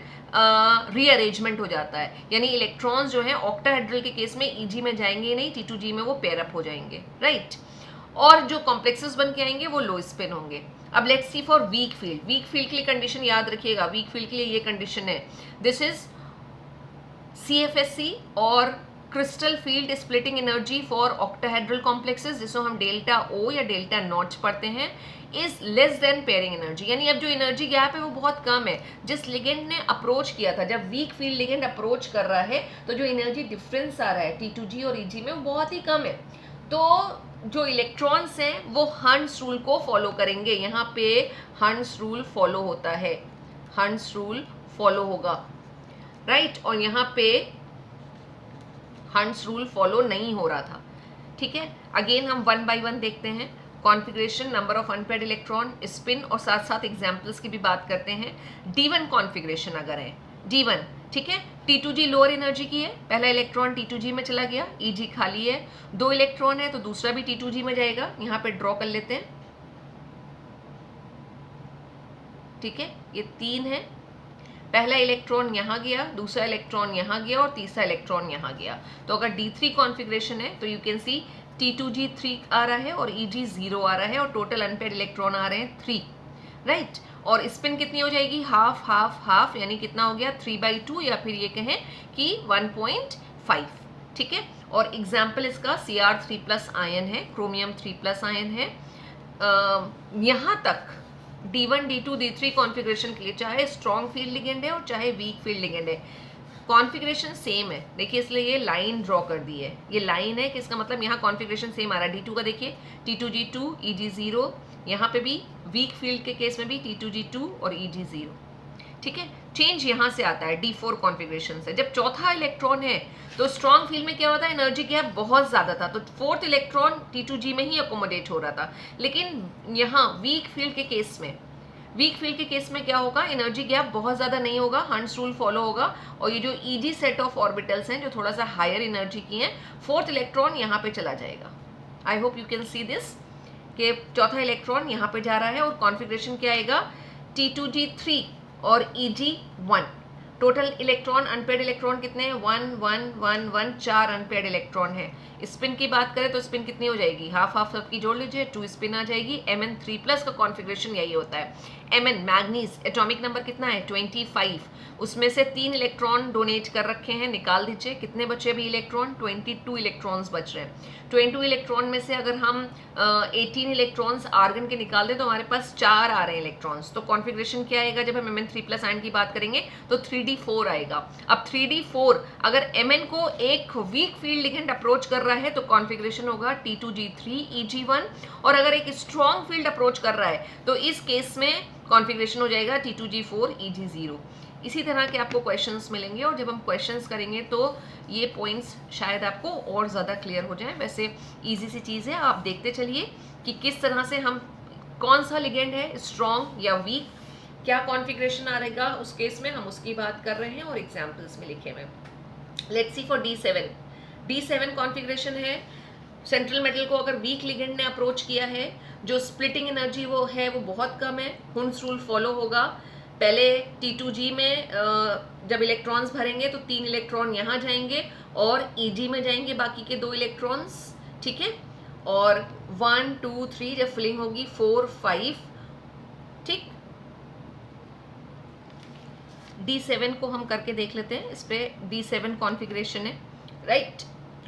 रीअरेंजमेंट हो जाता है, यानी इलेक्ट्रॉन्स जो है ऑक्टाहेड्रल के केस में Eg में जाएंगे ही नहीं, T2G में वो पेयर अप हो जाएंगे, राइट। और जो कॉम्प्लेक्सेस बन के आएंगे वो लो स्पिन होंगे। अब let's see for weak field. Weak field के लिए कंडीशन याद रखिएगा, वीक फील्ड के लिए ये कंडीशन है, दिस इज CFSE और crystal field splitting energy for octahedral complexes, जिसको हम डेल्टा O या डेल्टा नॉट पढ़ते हैं, is less than pairing energy. यानी अब जो एनर्जी गैप है वो बहुत कम है। जिस लिगेंड ने अप्रोच किया था, जब वीक फील्ड लिगेंड अप्रोच कर रहा है तो जो एनर्जी डिफरेंस आ रहा है T2G और Eg में वो बहुत ही कम है। तो जो इलेक्ट्रॉन्स हैं वो हंस रूल को फॉलो करेंगे। यहाँ पे हंस रूल फॉलो होता है, हंस रूल फॉलो होगा, राइट। और यहाँ पे हंस रूल फॉलो नहीं हो रहा था, ठीक है। अगेन हम वन बाय वन देखते हैं। Configuration, number of unpaired electron, spin और साथ साथ एग्जाम्पल्स की भी बात करते हैं। D1 कॉन्फ़िगरेशन अगर है, D1, ठीक है, T2G लोअर एनर्जी की है, पहला इलेक्ट्रॉन T2G में चला गया, Eg खाली है, 2 इलेक्ट्रॉन है तो दूसरा भी T2G में जाएगा। यहाँ पे ड्रॉ कर लेते हैं, ठीक है, ये 3 है, पहला इलेक्ट्रॉन यहाँ गया, दूसरा इलेक्ट्रॉन यहाँ गया और तीसरा इलेक्ट्रॉन यहाँ गया। तो अगर D3 कॉन्फ़िगरेशन है तो यू कैन सी T2G 3 आ रहा है और Eg 0 आ रहा है और टोटल अनपेयर्ड इलेक्ट्रॉन आ रहे हैं 3, राइट। और स्पिन कितनी हो जाएगी, हाफ हाफ हाफ, यानी कितना हो गया 3/2 या फिर ये कहें कि 1.5, ठीक है। और एग्जाम्पल इसका Cr3+ आयन है, क्रोमियम 3+ आयन है। यहाँ तक D1, D2, D3 कॉन्फ़िगरेशन के लिए चाहे स्ट्रॉन्ग फील्ड लिगेंड है और चाहे वीक फील्ड लिगेंड है, कॉन्फ़िगरेशन सेम है। देखिए इसलिए ये लाइन ड्रॉ कर दी है, ये लाइन है कि इसका मतलब यहाँ कॉन्फ़िगरेशन सेम आ रहा है। D2 का देखिए T2G2, Eg 0, यहाँ पे भी वीक फील्ड के केस में भी T2G2 और Eg 0, ठीक है। चेंज यहाँ से आता है D4 कॉन्फ़िगरेशन से। जब चौथा इलेक्ट्रॉन है तो स्ट्रॉन्ग फील्ड में क्या होता है, एनर्जी गैप बहुत ज़्यादा था, तो फोर्थ इलेक्ट्रॉन T2G में ही अकोमोडेट हो रहा था। लेकिन यहाँ वीक फील्ड के केस में, वीक फील्ड के केस में क्या होगा, एनर्जी गैप बहुत ज़्यादा नहीं होगा, हंस रूल फॉलो होगा। और ये जो Eg सेट ऑफ ऑर्बिटल्स हैं जो थोड़ा सा हायर एनर्जी की हैं, फोर्थ इलेक्ट्रॉन यहाँ पे चला जाएगा। I hope you can see this कि चौथा इलेक्ट्रॉन यहाँ पे जा रहा है और कॉन्फ़िगरेशन क्या आएगा, T2G3 और Eg 1। Total electron, unpaired electron कितने हैं, 1 1 1 1, 4 अनपेयर्ड इलेक्ट्रॉन है। स्पिन की बात करें तो स्पिन कितनी हो जाएगी, हाफ हाफ सबकी जोड़ लीजिए, 2 स्पिन आ जाएगी। Mn3+ का कॉन्फ़िगरेशन यही होता है। Mn मैग्नीज, एटॉमिक नंबर कितना है 25, उसमें से 3 इलेक्ट्रॉन डोनेट कर रखे हैं, निकाल दीजिए कितने बचे अभी इलेक्ट्रॉन, 22 इलेक्ट्रॉन्स बच रहे हैं। 22 इलेक्ट्रॉन में से अगर हम 18 इलेक्ट्रॉन्स आर्गन के निकाल दें तो हमारे पास 4 आ रहे हैं इलेक्ट्रॉन्स। तो कॉन्फ़िगरेशन क्या आएगा, जब हम Mn3+ आयन की बात करेंगे तो 3d4 आएगा। अब 3d4 अगर Mn को एक वीक फील्ड लिगेंड अप्रोच कर रहा है तो कॉन्फ़िगरेशन होगा T2G3 Eg1, और अगर एक स्ट्रॉन्ग फील्ड अप्रोच कर रहा है तो इस केस में कॉन्फ़िगरेशन हो जाएगा T2G4 Eg 0। इसी तरह के आपको क्वेश्चंस मिलेंगे और जब हम क्वेश्चंस करेंगे तो ये पॉइंट्स शायद आपको और ज़्यादा क्लियर हो जाएं। वैसे इजी सी चीज़ है, आप देखते चलिए कि किस तरह से हम, कौन सा लिगेंड है स्ट्रॉन्ग या वीक, क्या कॉन्फ़िगरेशन आ रहेगा उस केस में, हम उसकी बात कर रहे हैं और एग्जाम्पल्स में लिखे हुए। Let's see for D7। D7 configuration है, सेंट्रल मेटल को अगर वीक लिगेंड ने अप्रोच किया है, जो स्प्लिटिंग एनर्जी वो है वो बहुत कम है, हुंस रूल फॉलो होगा। पहले T2G में जब इलेक्ट्रॉन्स भरेंगे तो 3 इलेक्ट्रॉन यहाँ जाएंगे और Eg में जाएंगे बाकी के 2 इलेक्ट्रॉन्स, ठीक है। और 1 2 3 जब फिलिंग होगी 4 5, ठीक। D7 को हम करके देख लेते हैं, इस पे D7 कॉन्फ़िगरेशन है, राइट।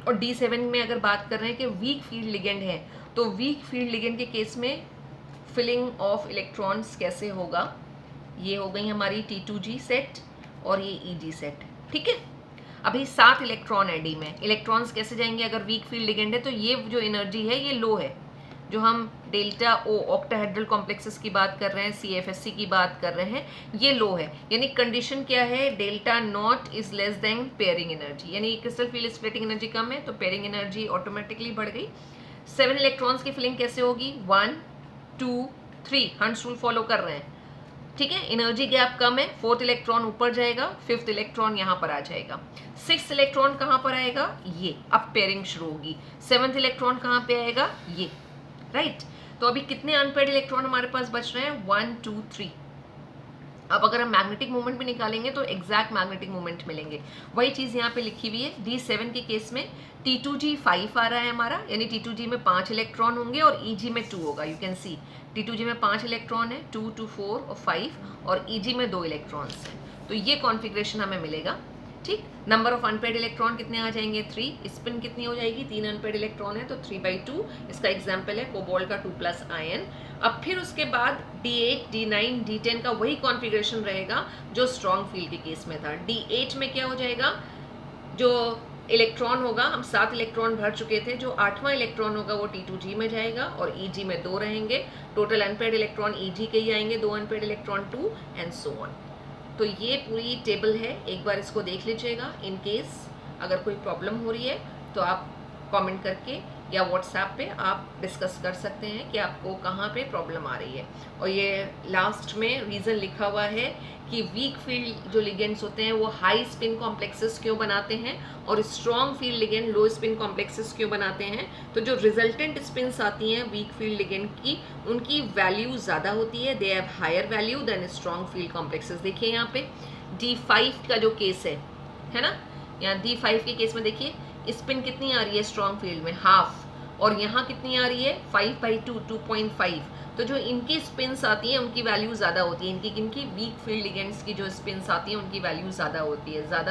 और D7 में अगर बात कर रहे हैं कि वीक फील्ड लिगेंड है तो वीक फील्ड लिगेंड के केस में फिलिंग ऑफ इलेक्ट्रॉन्स कैसे होगा, ये हो गई हमारी T2G सेट और ये Eg सेट, ठीक है। अभी 7 इलेक्ट्रॉन है D में, इलेक्ट्रॉन्स कैसे जाएंगे अगर वीक फील्ड लिगेंड है, तो ये जो एनर्जी है ये लो है, जो हम डेल्टा O ऑक्टाहेड्रल कॉम्प्लेक्सेस की बात कर रहे हैं, CFSC की बात कर रहे हैं, ये लो है। यानी कंडीशन क्या है, delta not is less than pairing energy, यानी क्रिस्टल फील्ड स्प्लिटिंग एनर्जी कम है तो पेयरिंग एनर्जी ऑटोमेटिकली बढ़ गई। 7 इलेक्ट्रॉन्स की फिलिंग कैसे होगी, 1 2 3, हंस रूल फॉलो कर रहे हैं, ठीक है। एनर्जी गैप कम है, 4th इलेक्ट्रॉन ऊपर जाएगा, 5th इलेक्ट्रॉन यहाँ पर आ जाएगा, 6th इलेक्ट्रॉन कहाँ पर आएगा, ये अब पेयरिंग शुरू होगी, 7th इलेक्ट्रॉन कहाँ पे आएगा, ये, राइट। तो अभी कितने अनपेयर्ड इलेक्ट्रॉन हमारे पास बच रहे हैं, 1 2 3। अब अगर हम मैग्नेटिक मोमेंट भी निकालेंगे तो एग्जैक्ट मैग्नेटिक मोमेंट मिलेंगे, वही चीज़ यहाँ पे लिखी हुई है। D7 के केस में T2G 5 आ रहा है हमारा, यानी T2G में 5 इलेक्ट्रॉन होंगे और Eg में 2 होगा। यू कैन सी T2G में 5 इलेक्ट्रॉन है, 2 2 4 और 5, और Eg में 2 इलेक्ट्रॉन्स हैं, तो ये कॉन्फ़िगरेशन हमें मिलेगा, ठीक। नंबर ऑफ अनपेयर्ड इलेक्ट्रॉन कितने आ जाएंगे, 3। स्पिन कितनी हो जाएगी, 3 अनपेयर्ड इलेक्ट्रॉन है तो 3/2, इसका एग्जाम्पल है कोबाल्ट का 2+ आयन। अब फिर उसके बाद D8 D9 D10 का वही कॉन्फ़िगरेशन रहेगा जो स्ट्रॉन्ग फील्ड के केस में था। D8 में क्या हो जाएगा, जो इलेक्ट्रॉन होगा, हम 7 इलेक्ट्रॉन भर चुके थे, जो 8वां इलेक्ट्रॉन होगा वो T2G में जाएगा और EG में 2 रहेंगे। टोटल अनपेयर्ड इलेक्ट्रॉन EG के ही आएंगे, 2 unpaired electron 2 and so on. तो ये पूरी टेबल है, एक बार इसको देख लीजिएगा। इन केस अगर कोई प्रॉब्लम हो रही है तो आप कमेंट करके या व्हाट्सएप पे आप डिस्कस कर सकते हैं कि आपको कहाँ पे प्रॉब्लम आ रही है। और ये लास्ट में रीज़न लिखा हुआ है कि वीक फील्ड जो लिगेंड्स होते हैं वो हाई स्पिन कॉम्प्लेक्सेस क्यों बनाते हैं और स्ट्रॉन्ग फील्ड लिगेंड लो स्पिन कॉम्प्लेक्सेस क्यों बनाते हैं। तो जो रिजल्टेंट स्पिन्स आती हैं वीक फील्ड लिगेंड की, उनकी वैल्यू ज़्यादा होती है, they have higher value than strong field complexes. देखिए यहाँ पे D5 का जो केस है ना, यहाँ D5 के केस में देखिए स्पिन कितनी आ रही है स्ट्रॉन्ग फील्ड में, हाफ, और यहाँ कितनी आ रही है 5/2, 2.5। तो जो इनकी स्पिन्स आती हैं उनकी वैल्यू ज़्यादा होती है, इनकी वीक फील्ड लिगेंड्स की जो स्पिन्स आती हैं उनकी वैल्यू ज़्यादा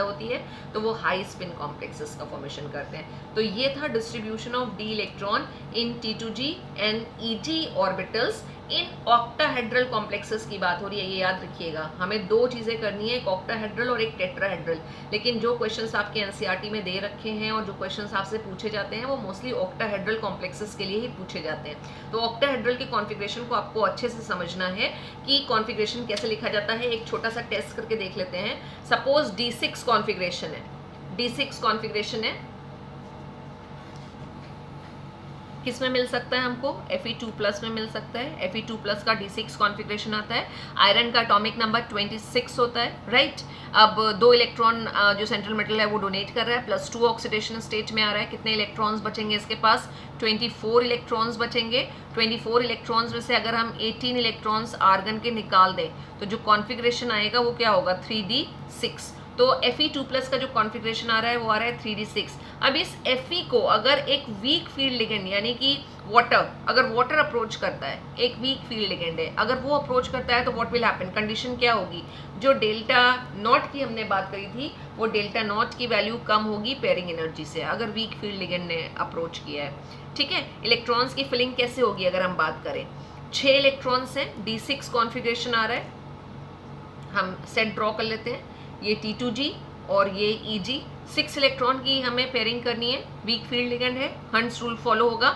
होती है, तो वो हाई स्पिन कॉम्प्लेक्सेस का फॉर्मेशन करते हैं। तो ये था distribution of D electron in T2G and EG orbitals in octahedral complexes की बात हो रही है, ये याद रखिएगा। हमें 2 चीज़ें करनी है, एक ऑक्टाहेड्रल और एक टेट्राहेड्रल। लेकिन जो क्वेश्चंस आपके एनसीईआरटी में दे रखे हैं और जो क्वेश्चंस आपसे पूछे जाते हैं वो मोस्टली ऑक्टाहेड्रल कॉम्प्लेक्सेस के लिए ही पूछे जाते हैं। तो ऑक्टाहेड्रल के कॉन्फ़िगरेशन को आपको अच्छे से समझना है कि कॉन्फ़िगरेशन कैसे लिखा जाता है। एक छोटा सा टेस्ट करके देख लेते हैं। सपोज D6 कॉन्फ़िगरेशन है, D6 कॉन्फ़िगरेशन है, किस में मिल सकता है हमको, Fe2+ में मिल सकता है। Fe2+ का D6 कॉन्फ़िगरेशन आता है। आयरन का एटॉमिक नंबर 26 होता है, राइट। अब 2 इलेक्ट्रॉन जो सेंट्रल मेटल है वो डोनेट कर रहा है, +2 ऑक्सीडेशन स्टेट में आ रहा है। कितने इलेक्ट्रॉन्स बचेंगे इसके पास, 24 इलेक्ट्रॉन्स बचेंगे। 24 इलेक्ट्रॉन्स में से अगर हम 18 इलेक्ट्रॉन्स आर्गन के निकाल दें तो जो कॉन्फ़िगरेशन आएगा वो क्या होगा, 3D6। तो Fe2+ का जो कॉन्फ़िगरेशन आ रहा है वो आ रहा है 3D6। अब इस Fe को अगर एक वीक फील्ड लिगेंड यानी कि वाटर, अगर वाटर अप्रोच करता है, एक वीक फील्ड लिगेंड है, अगर वो अप्रोच करता है तो व्हाट विल हैपन, कंडीशन क्या होगी, जो डेल्टा नॉट की हमने बात करी थी वो डेल्टा नॉट की वैल्यू कम होगी पेयरिंग एनर्जी से, अगर वीक फील्ड लिगेंड ने अप्रोच किया है। ठीक है, इलेक्ट्रॉन्स की फिलिंग कैसे होगी अगर हम बात करें, 6 इलेक्ट्रॉन्स हैं, D6 कॉन्फ़िगरेशन आ रहा है, हम सेट ड्रॉ कर लेते हैं। ये T2G और ये EG, 6 इलेक्ट्रॉन की हमें पेयरिंग करनी है, वीक फील्ड लिगेंड है, हंट्स रूल फॉलो होगा।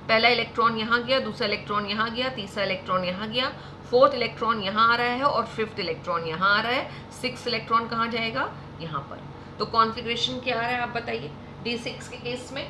पहला इलेक्ट्रॉन यहाँ गया, दूसरा इलेक्ट्रॉन यहाँ गया, तीसरा इलेक्ट्रॉन यहाँ गया, 4th इलेक्ट्रॉन यहाँ आ रहा है और 5th इलेक्ट्रॉन यहाँ आ रहा है। 6th इलेक्ट्रॉन कहाँ जाएगा, यहाँ पर। तो कॉन्फ़िगरेशन क्या आ रहा है आप बताइए। D6 के केस में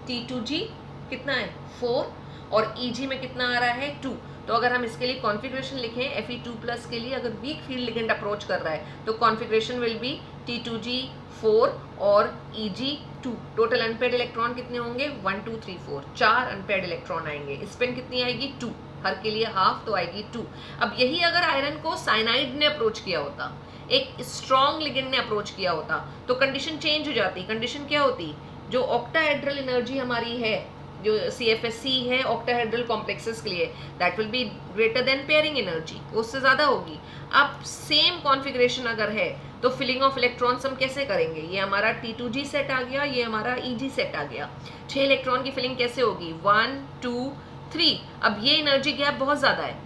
T2G कितना है 4 और EG में कितना आ रहा है 2। तो अगर हम इसके लिए कॉन्फ़िगरेशन लिखें Fe2+ के लिए, अगर वीक फील्ड लिगेंड अप्रोच कर रहा है तो कॉन्फ़िगरेशन विल बी T2G 4 और EG 2। टोटल अनपेयर्ड इलेक्ट्रॉन कितने होंगे, 1 2 3 4, 4 अनपेयर्ड इलेक्ट्रॉन आएंगे। स्पिन कितनी आएगी, 2, हर के लिए हाफ, तो आएगी 2। अब यही अगर आयरन को साइनाइड ने अप्रोच किया होता, एक स्ट्रॉन्ग लिगेंड ने अप्रोच किया होता, तो कंडीशन चेंज हो जाती। कंडीशन क्या होती, जो ऑक्टाहेड्रल एनर्जी हमारी है, जो CFSC है ऑक्टाहेड्रल कॉम्प्लेक्सेस के लिए, that will be greater than pairing energy, उससे ज़्यादा होगी। अब सेम कॉन्फ़िगरेशन अगर है तो फिलिंग ऑफ इलेक्ट्रॉन्स हम कैसे करेंगे, ये हमारा T2G सेट आ गया, ये हमारा EG सेट आ गया। 6 इलेक्ट्रॉन की फिलिंग कैसे होगी, 1 2 3। अब ये एनर्जी गैप बहुत ज़्यादा है,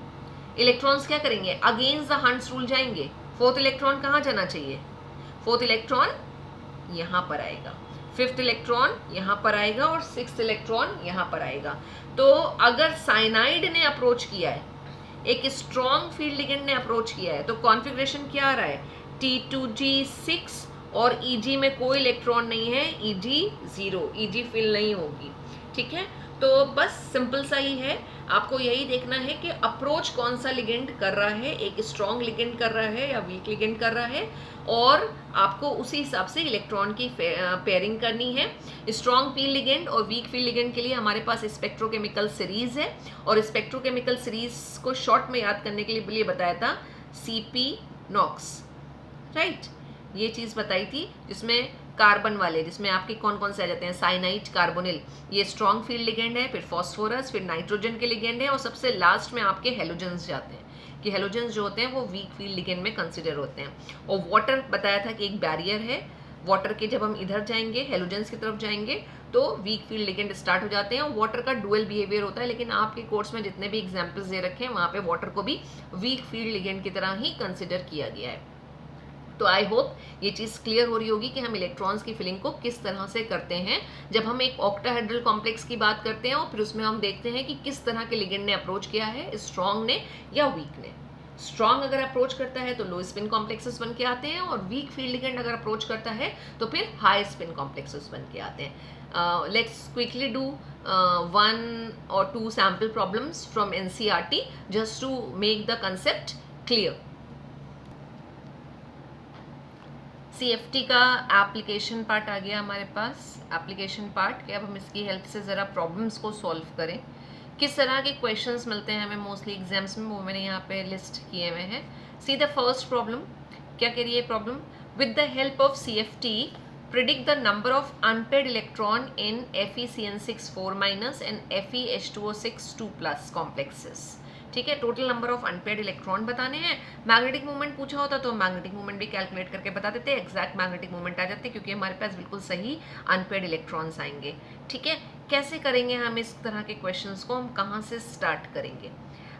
इलेक्ट्रॉन्स क्या करेंगे, अगेंस्ट द हंट्स रूल जाएंगे। 4th इलेक्ट्रॉन कहाँ जाना चाहिए, 4th इलेक्ट्रॉन यहाँ पर आएगा, 5th इलेक्ट्रॉन यहाँ पर आएगा और 6th इलेक्ट्रॉन यहाँ पर आएगा। तो अगर साइनाइड ने अप्रोच किया है, एक स्ट्रॉन्ग फील्ड लिगेंड ने अप्रोच किया है, तो कॉन्फ़िगरेशन क्या आ रहा है, T2G 6 और EG में कोई इलेक्ट्रॉन नहीं है, EG 0, EG फिल नहीं होगी। ठीक है, तो बस सिंपल सा ही है, आपको यही देखना है कि अप्रोच कौन सा लिगेंड कर रहा है, एक स्ट्रॉन्ग लिगेंड कर रहा है या वीक लिगेंड कर रहा है, और आपको उसी हिसाब से इलेक्ट्रॉन की पेयरिंग करनी है। स्ट्रॉन्ग फील्ड लिगेंड और वीक फील्ड लिगेंड के लिए हमारे पास स्पेक्ट्रोकेमिकल सीरीज है, और स्पेक्ट्रोकेमिकल सीरीज को शॉर्ट में याद करने के लिए बताया था CP NOX, राइट। ये चीज़ बताई थी जिसमें कार्बन वाले, जिसमें आपके कौन कौन से आ जाते हैं, साइनाइड, कार्बोनिल, ये स्ट्रॉन्ग फील्ड लिगेंड है, फिर फॉस्फोरस, फिर नाइट्रोजन के लिगेंड है, और सबसे लास्ट में आपके हेलोजेंस जाते हैं, कि हेलोजेंस जो होते हैं वो वीक फील्ड लिगेंड में कंसिडर होते हैं। और वाटर बताया था कि एक बैरियर है, वाटर के जब हम इधर जाएंगे हेलोजेंस की तरफ जाएंगे तो वीक फील्ड लिगेंड स्टार्ट हो जाते हैं, और वाटर का डुअल बिहेवियर होता है। लेकिन आपके कोर्स में जितने भी एग्जाम्पल्स दे रखे हैं वहाँ पे वाटर को भी वीक फील्ड लिगेंड की तरह ही कंसिडर किया गया है। तो आई होप ये चीज़ क्लियर हो रही होगी कि हम इलेक्ट्रॉन्स की फिलिंग को किस तरह से करते हैं जब हम एक ऑक्टाहेड्रल कॉम्प्लेक्स की बात करते हैं और फिर उसमें हम देखते हैं कि किस तरह के लिगेंड ने अप्रोच किया है, स्ट्रॉन्ग ने या वीक ने। स्ट्रॉन्ग अगर अप्रोच करता है तो लो स्पिन कॉम्प्लेक्सेस बन के आते हैं, और वीक फील्ड लिगेंड अगर अप्रोच करता है तो फिर हाई स्पिन कॉम्प्लेक्सेस बन के आते हैं। Let's quickly do 1 or 2 sample problems from NCERT just to make the concept clear. CFT का एप्लीकेशन पार्ट आ गया हमारे पास। एप्लीकेशन पार्ट के अब हम इसकी हेल्प से ज़रा प्रॉब्लम्स को सॉल्व करें। किस तरह के क्वेश्चंस मिलते हैं हमें मोस्टली एग्जाम्स में, वो मैंने यहाँ पे लिस्ट किए हुए हैं। सी द फर्स्ट प्रॉब्लम, क्या कह रही है problem? With the help of CFT predict the number of unpaired electron in FeCN6 4- and FeH2O6 2+ complexes। ठीक है, total number of unpaired electron बताने हैं। मैग्नेटिक मूवमेंट पूछा होता तो मैग्नेटिक मूवमेंट भी कैलकुलेट करके बता देते, एग्जैक्ट मैग्नेटिक मूवमेंट आ जाते क्योंकि हमारे पास बिल्कुल सही अनपेयर्ड इलेक्ट्रॉन्स आएंगे। ठीक है, कैसे करेंगे हम इस तरह के क्वेश्चंस को, हम कहाँ से स्टार्ट करेंगे?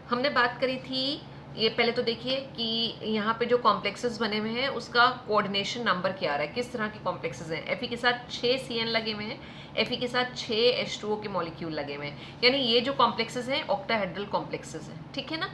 हमने बात करी थी, ये पहले तो देखिए कि यहाँ पे जो कॉम्प्लेक्सेस बने हुए हैं उसका कोऑर्डिनेशन नंबर क्या आ रहा है, किस तरह के कॉम्प्लेक्सेस हैं। Fe के साथ 6 CN लगे हुए हैं, Fe के साथ 6 H2O के मॉलिक्यूल लगे हुए हैं, यानी ये जो कॉम्प्लेक्सेस हैं ऑक्टाहेड्रल कॉम्प्लेक्सेस हैं। ठीक है ना,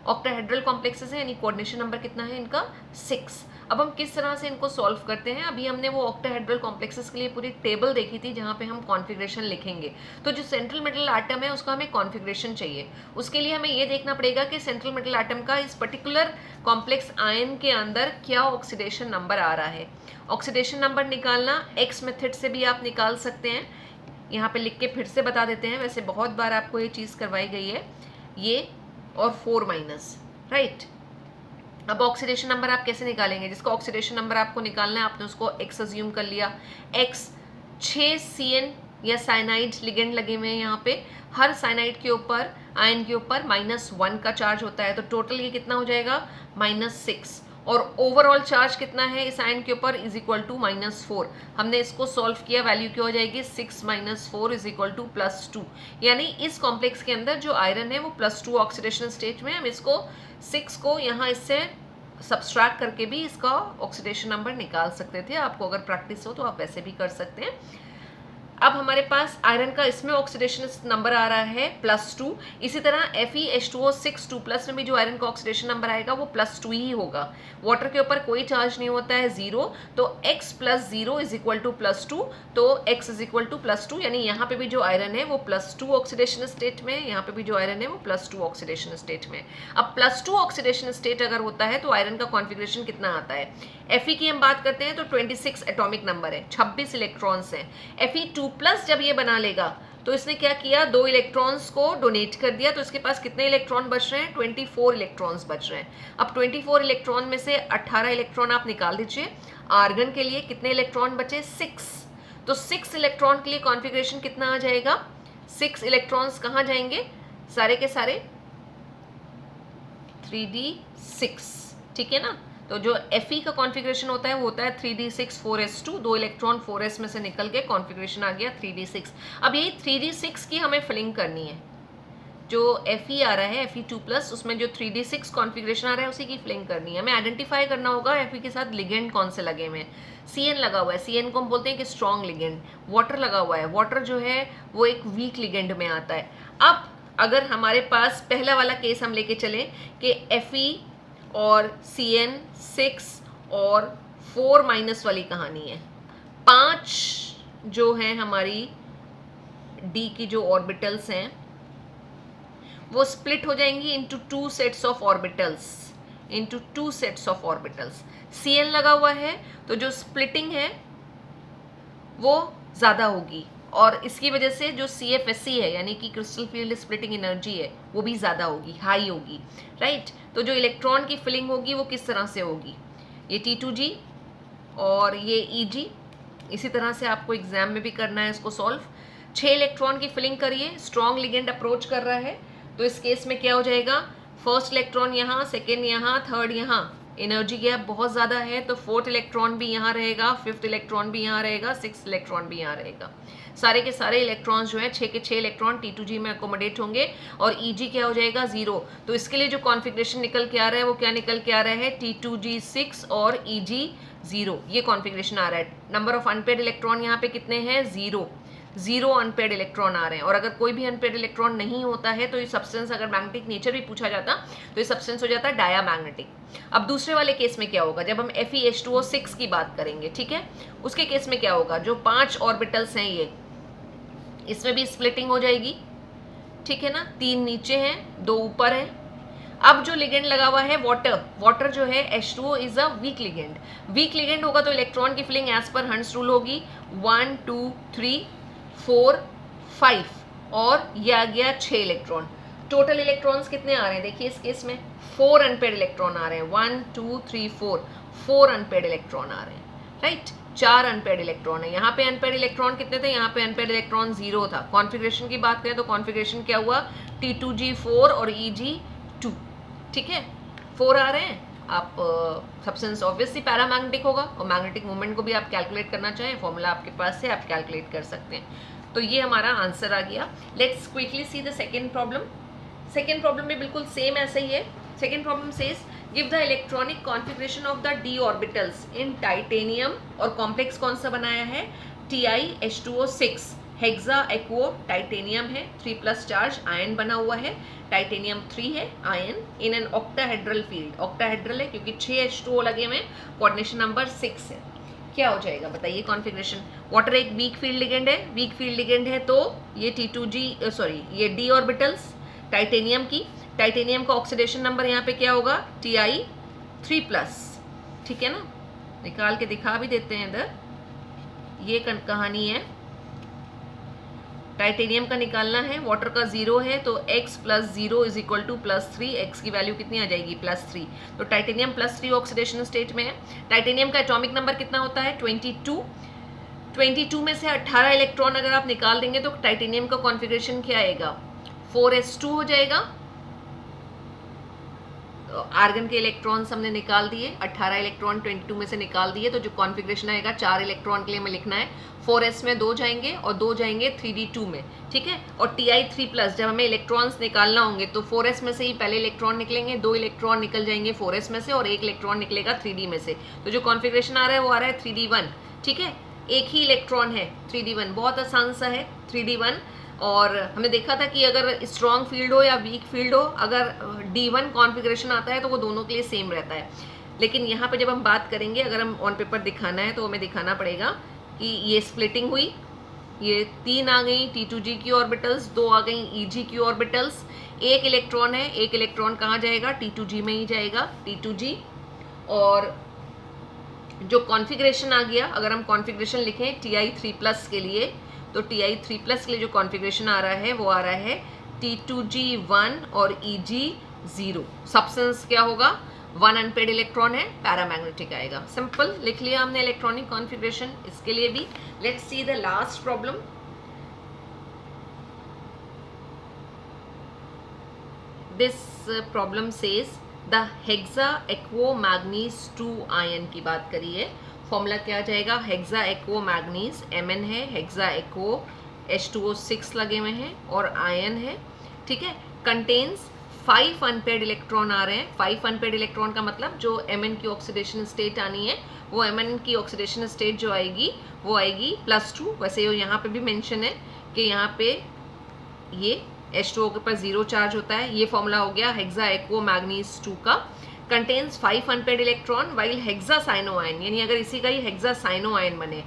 ऑक्टाहेड्रल कॉम्प्लेक्सेस हैं, यानी कोऑर्डिनेशन नंबर कितना है इनका? 6। अब हम किस तरह से इनको सॉल्व करते हैं? अभी हमने वो ऑक्टाहेड्रल कॉम्प्लेक्सेस के लिए पूरी टेबल देखी थी जहाँ पे हम कॉन्फ़िगरेशन लिखेंगे। तो जो सेंट्रल मेटल एटम है उसका हमें कॉन्फ़िगरेशन चाहिए। उसके लिए हमें ये देखना पड़ेगा कि सेंट्रल मेटल एटम का इस पर्टिकुलर कॉम्प्लेक्स आयन के अंदर क्या ऑक्सीडेशन नंबर आ रहा है। ऑक्सीडेशन नंबर निकालना एक्स मेथड से भी आप निकाल सकते हैं। यहाँ पे लिख के फिर से बता देते हैं, वैसे बहुत बार आपको ये चीज़ करवाई गई है, ये और 4-, राइट। अब ऑक्सीडेशन नंबर आप कैसे निकालेंगे? जिसका ऑक्सीडेशन नंबर आपको निकालना है आपने उसको x अज्यूम कर लिया। x 6 CN या साइनाइड लिगेंड लगे हुए हैं यहाँ पे, हर साइनाइड के ऊपर आयन के ऊपर -1 का चार्ज होता है, तो टोटल ये कितना हो जाएगा? -6। और ओवरऑल चार्ज कितना है इस आयन के ऊपर? =-4। हमने इसको सॉल्व किया, वैल्यू क्या हो जाएगी? 6 - 4 +2। यानी इस कॉम्प्लेक्स के अंदर जो आयरन है वो +2 ऑक्सीडेशन स्टेट में। हम इसको 6 को यहाँ इससे सब्सट्रैक्ट करके भी इसका ऑक्सीडेशन नंबर निकाल सकते थे। आपको अगर प्रैक्टिस हो तो आप वैसे भी कर सकते हैं। अब हमारे पास आयरन का इसमें ऑक्सीडेशन नंबर आ रहा है +2। इसी तरह FeH2O6 2+ में भी जो आयरन का ऑक्सीडेशन नंबर आएगा वो +2 ही होगा। वाटर के ऊपर कोई चार्ज नहीं होता है, 0, तो x + 0 +2, तो x +2, यानी यहाँ पे भी जो आयरन है वो +2 ऑक्सीडेशन स्टेट में, यहाँ पे भी जो आयरन है वो +2 ऑक्सीडेशन स्टेट में। अब +2 ऑक्सीडेशन स्टेट अगर होता है तो आयरन का कॉन्फ़िगरेशन कितना आता है? Fe की हम बात करते हैं तो 26 एटॉमिक नंबर है, 26 इलेक्ट्रॉन्स हैं। Fe2+ जब ये बना लेगा तो इसने क्या किया? 2 इलेक्ट्रॉन्स को डोनेट कर दिया, तो इसके पास कितने इलेक्ट्रॉन बच रहे हैं? 24 इलेक्ट्रॉन्स बच रहे हैं। अब 24 इलेक्ट्रॉन में से 18 इलेक्ट्रॉन आप निकाल दीजिए। आर्गन के लिए कितने इलेक्ट्रॉन बचे? 6। तो 6 इलेक्ट्रॉन के लिए कॉन्फ़िगरेशन कितना आ जाएगा? 6 इलेक्ट्रॉन्स कहाँ जाएंगे? सारे के सारे 3d6। ठीक है ना, तो जो Fe का कॉन्फ़िगरेशन होता है वो होता है 3d6 4s2, 2 इलेक्ट्रॉन 4s में से निकल के कॉन्फ़िगरेशन आ गया 3d6। अब यही 3d6 की हमें फिलिंग करनी है। जो Fe आ रहा है Fe2+, उसमें जो 3d6 कॉन्फ़िगरेशन आ रहा है उसी की फिलिंग करनी है। हमें आइडेंटिफाई करना होगा Fe के साथ लिगेंड कौन से लगे हुए हैं। CN लगा हुआ है, CN को हम बोलते हैं कि स्ट्रॉन्ग लिगेंड। वाटर लगा हुआ है, वाटर जो है वो एक वीक लिगेंड में आता है। अब अगर हमारे पास पहला वाला केस हम लेके चलें कि Fe और CN 6 और 4- वाली कहानी है। 5 जो है हमारी D की जो ऑर्बिटल्स हैं वो स्प्लिट हो जाएंगी into 2 sets of orbitals. CN लगा हुआ है तो जो स्प्लिटिंग है वो ज़्यादा होगी, और इसकी वजह से जो CFSE है यानी कि क्रिस्टल फील्ड स्प्लिटिंग एनर्जी है वो भी ज़्यादा होगी, हाई होगी, राइट। तो जो इलेक्ट्रॉन की फिलिंग होगी वो किस तरह से होगी? ये T2G और ये EG। इसी तरह से आपको एग्जाम में भी करना है इसको सॉल्व। 6 इलेक्ट्रॉन की फिलिंग करिए, स्ट्रॉन्ग लिगेंड अप्रोच कर रहा है, तो इस केस में क्या हो जाएगा? फर्स्ट इलेक्ट्रॉन यहाँ, सेकेंड यहाँ, थर्ड यहाँ, एनर्जी गैप बहुत ज़्यादा है तो फोर्थ इलेक्ट्रॉन भी यहाँ रहेगा, फिफ्थ इलेक्ट्रॉन भी यहाँ रहेगा, सिक्स्थ इलेक्ट्रॉन भी यहाँ रहेगा। सारे के सारे इलेक्ट्रॉन्स जो है 6 के 6 इलेक्ट्रॉन T2G में अकोमोडेट होंगे और Eg क्या हो जाएगा 0। तो इसके लिए जो कॉन्फ़िगरेशन निकल के आ रहा है वो क्या निकल के आ रहा है, T2G6 और Eg 0, ये कॉन्फ़िगरेशन आ रहा है। नंबर ऑफ अनपेयर्ड इलेक्ट्रॉन यहाँ पे कितने हैं, 0 अनपेयर्ड इलेक्ट्रॉन आ रहे हैं। और अगर कोई भी अनपेयर्ड इलेक्ट्रॉन नहीं होता है तो ये सब्सटेंस, अगर मैग्नेटिक नेचर भी पूछा जाता तो ये सब्सटेंस हो जाता डायामैग्नेटिक। अब दूसरे वाले केस में क्या होगा, जब हम FeH2O6 की बात करेंगे, ठीक है, उसके केस में क्या होगा, जो 5 ऑर्बिटल्स हैं ये, इसमें भी स्प्लिटिंग हो जाएगी, ठीक है ना, 3 नीचे हैं 2 ऊपर है। अब जो लिगेंड लगा हुआ है वाटर जो है H2O is a week ligand होगा तो इलेक्ट्रॉन की फिलिंग एज पर हंट्स रूल होगी 1 2 3 4 5 और ये आ गया 6 इलेक्ट्रॉन। टोटल इलेक्ट्रॉन्स कितने आ रहे हैं, देखिए इस केस में 4 अनपेयर्ड इलेक्ट्रॉन आ रहे हैं, 1 2 3 4 अनपेयर्ड इलेक्ट्रॉन आ रहे हैं, राइट, 4 अनपेयर्ड इलेक्ट्रॉन है। यहाँ पे अनपेयर्ड इलेक्ट्रॉन कितने थे, यहाँ पे अनपेयर्ड इलेक्ट्रॉन 0 था। कॉन्फ़िगरेशन की बात करें तो कॉन्फ़िगरेशन क्या हुआ, T2G4 और Eg2, ठीक है, 4 आ रहे हैं। आप सब्सटेंस ऑब्वियसली पैरामैग्नेटिक होगा और मैग्नेटिक मोमेंट को भी आप कैलकुलेट करना चाहें, फॉर्मूला आपके पास है, आप कैलकुलेट कर सकते हैं। तो ये हमारा आंसर आ गया। Let's quickly see the second problem. Second problem में बिल्कुल सेम ऐसे ही है। Second problem says give the electronic configuration of the d orbitals in titanium, और कॉम्प्लेक्स कौन सा बनाया है, TiH2O6, हेक्सा एक्वो टाइटेनियम है, 3+ चार्ज आयन बना हुआ है, टाइटेनियम 3 है ion, in an octahedral field, octahedral है क्योंकि 6 H2O लगे हुए, कोऑर्डिनेशन नंबर 6 है। क्या हो जाएगा बताइए कॉन्फ़िगरेशन। वाटर एक वीक फील्ड लिगेंड है, वीक फील्ड लिगेंड है तो ये ये d ऑर्बिटल्स टाइटेनियम की, टाइटेनियम का ऑक्सीडेशन नंबर यहाँ पे क्या होगा, Ti3+, ठीक है ना, निकाल के दिखा भी देते हैं इधर, ये कहानी है। टाइटेनियम का निकालना है, वाटर का 0 है तो x + 0 = +3, x की वैल्यू कितनी आ जाएगी, +3। तो टाइटेनियम +3 ऑक्सीडेशन स्टेट में है। टाइटेनियम का एटॉमिक नंबर कितना होता है, 22 में से 18 इलेक्ट्रॉन अगर आप निकाल देंगे तो टाइटेनियम का कॉन्फ़िगरेशन क्या आएगा, 4s2 हो जाएगा। तो आर्गन के इलेक्ट्रॉन्स हमने निकाल दिए, 18 इलेक्ट्रॉन 22 में से निकाल दिए, तो जो कॉन्फ़िगरेशन आएगा 4 इलेक्ट्रॉन के लिए हमें लिखना है, 4s में 2 जाएंगे और 2 जाएंगे 3d2 में, ठीक है। और Ti3+, जब हमें इलेक्ट्रॉन्स निकालना होंगे तो 4s में से ही पहले इलेक्ट्रॉन निकलेंगे, 2 इलेक्ट्रॉन निकल जाएंगे 4s में से और 1 इलेक्ट्रॉन निकलेगा 3d में से। तो जो कॉन्फ़िगरेशन आ रहा है वो आ रहा है 3d1, ठीक है, एक ही इलेक्ट्रॉन है 3d1, बहुत आसान सा है 3d1। और हमने देखा था कि अगर स्ट्रॉन्ग फील्ड हो या वीक फील्ड हो, अगर D1 कॉन्फ़िगरेशन आता है तो वो दोनों के लिए सेम रहता है। लेकिन यहाँ पे जब हम बात करेंगे, अगर हम ऑन पेपर दिखाना है तो हमें दिखाना पड़ेगा कि ये स्प्लिटिंग हुई, ये 3 आ गई T2G की ऑर्बिटल्स, 2 आ गई Eg की ऑर्बिटल्स, 1 इलेक्ट्रॉन है, 1 इलेक्ट्रॉन कहाँ जाएगा, T2G में ही जाएगा, T2G। और जो कॉन्फ़िगरेशन आ गया, अगर हम कॉन्फ़िगरेशन लिखें Ti3+ के लिए, तो Ti3+ के लिए जो कॉन्फ़िगरेशन आ रहा है वो आ रहा है T2G1 और Eg0। सब्सटेंस क्या होगा, 1 अनपेयर्ड इलेक्ट्रॉन है, पैरामैग्नेटिक आएगा। सिंपल लिख लिया हमने इलेक्ट्रॉनिक कॉन्फ़िगरेशन इसके लिए भी। Let's see the last problem. This problem says the hexa aqua manganese 2 ion की बात करी है। फॉर्मूला क्या आ जाएगा, हेक्सा एक्वो मैग्नीज Mn है, हेक्सा एक्वो H2O6 लगे हुए हैं और आयन है, ठीक है। कंटेन्स 5 अनपेयर्ड इलेक्ट्रॉन आ रहे हैं। 5 अनपेयर्ड इलेक्ट्रॉन का मतलब जो Mn की ऑक्सीडेशन स्टेट आनी है, वो Mn की ऑक्सीडेशन स्टेट जो आएगी वो आएगी +2। वैसे यहाँ पे भी मेंशन है कि यहाँ पे ये H2O के ऊपर 0 चार्ज होता है। ये फॉर्मूला हो गया हेक्सा एक्वो मैग्नीज 2 का। Contains 5 unpaired electron while hexacyano ion, यानी अगर इसी का ही हेक्सासाइनो आयन बने,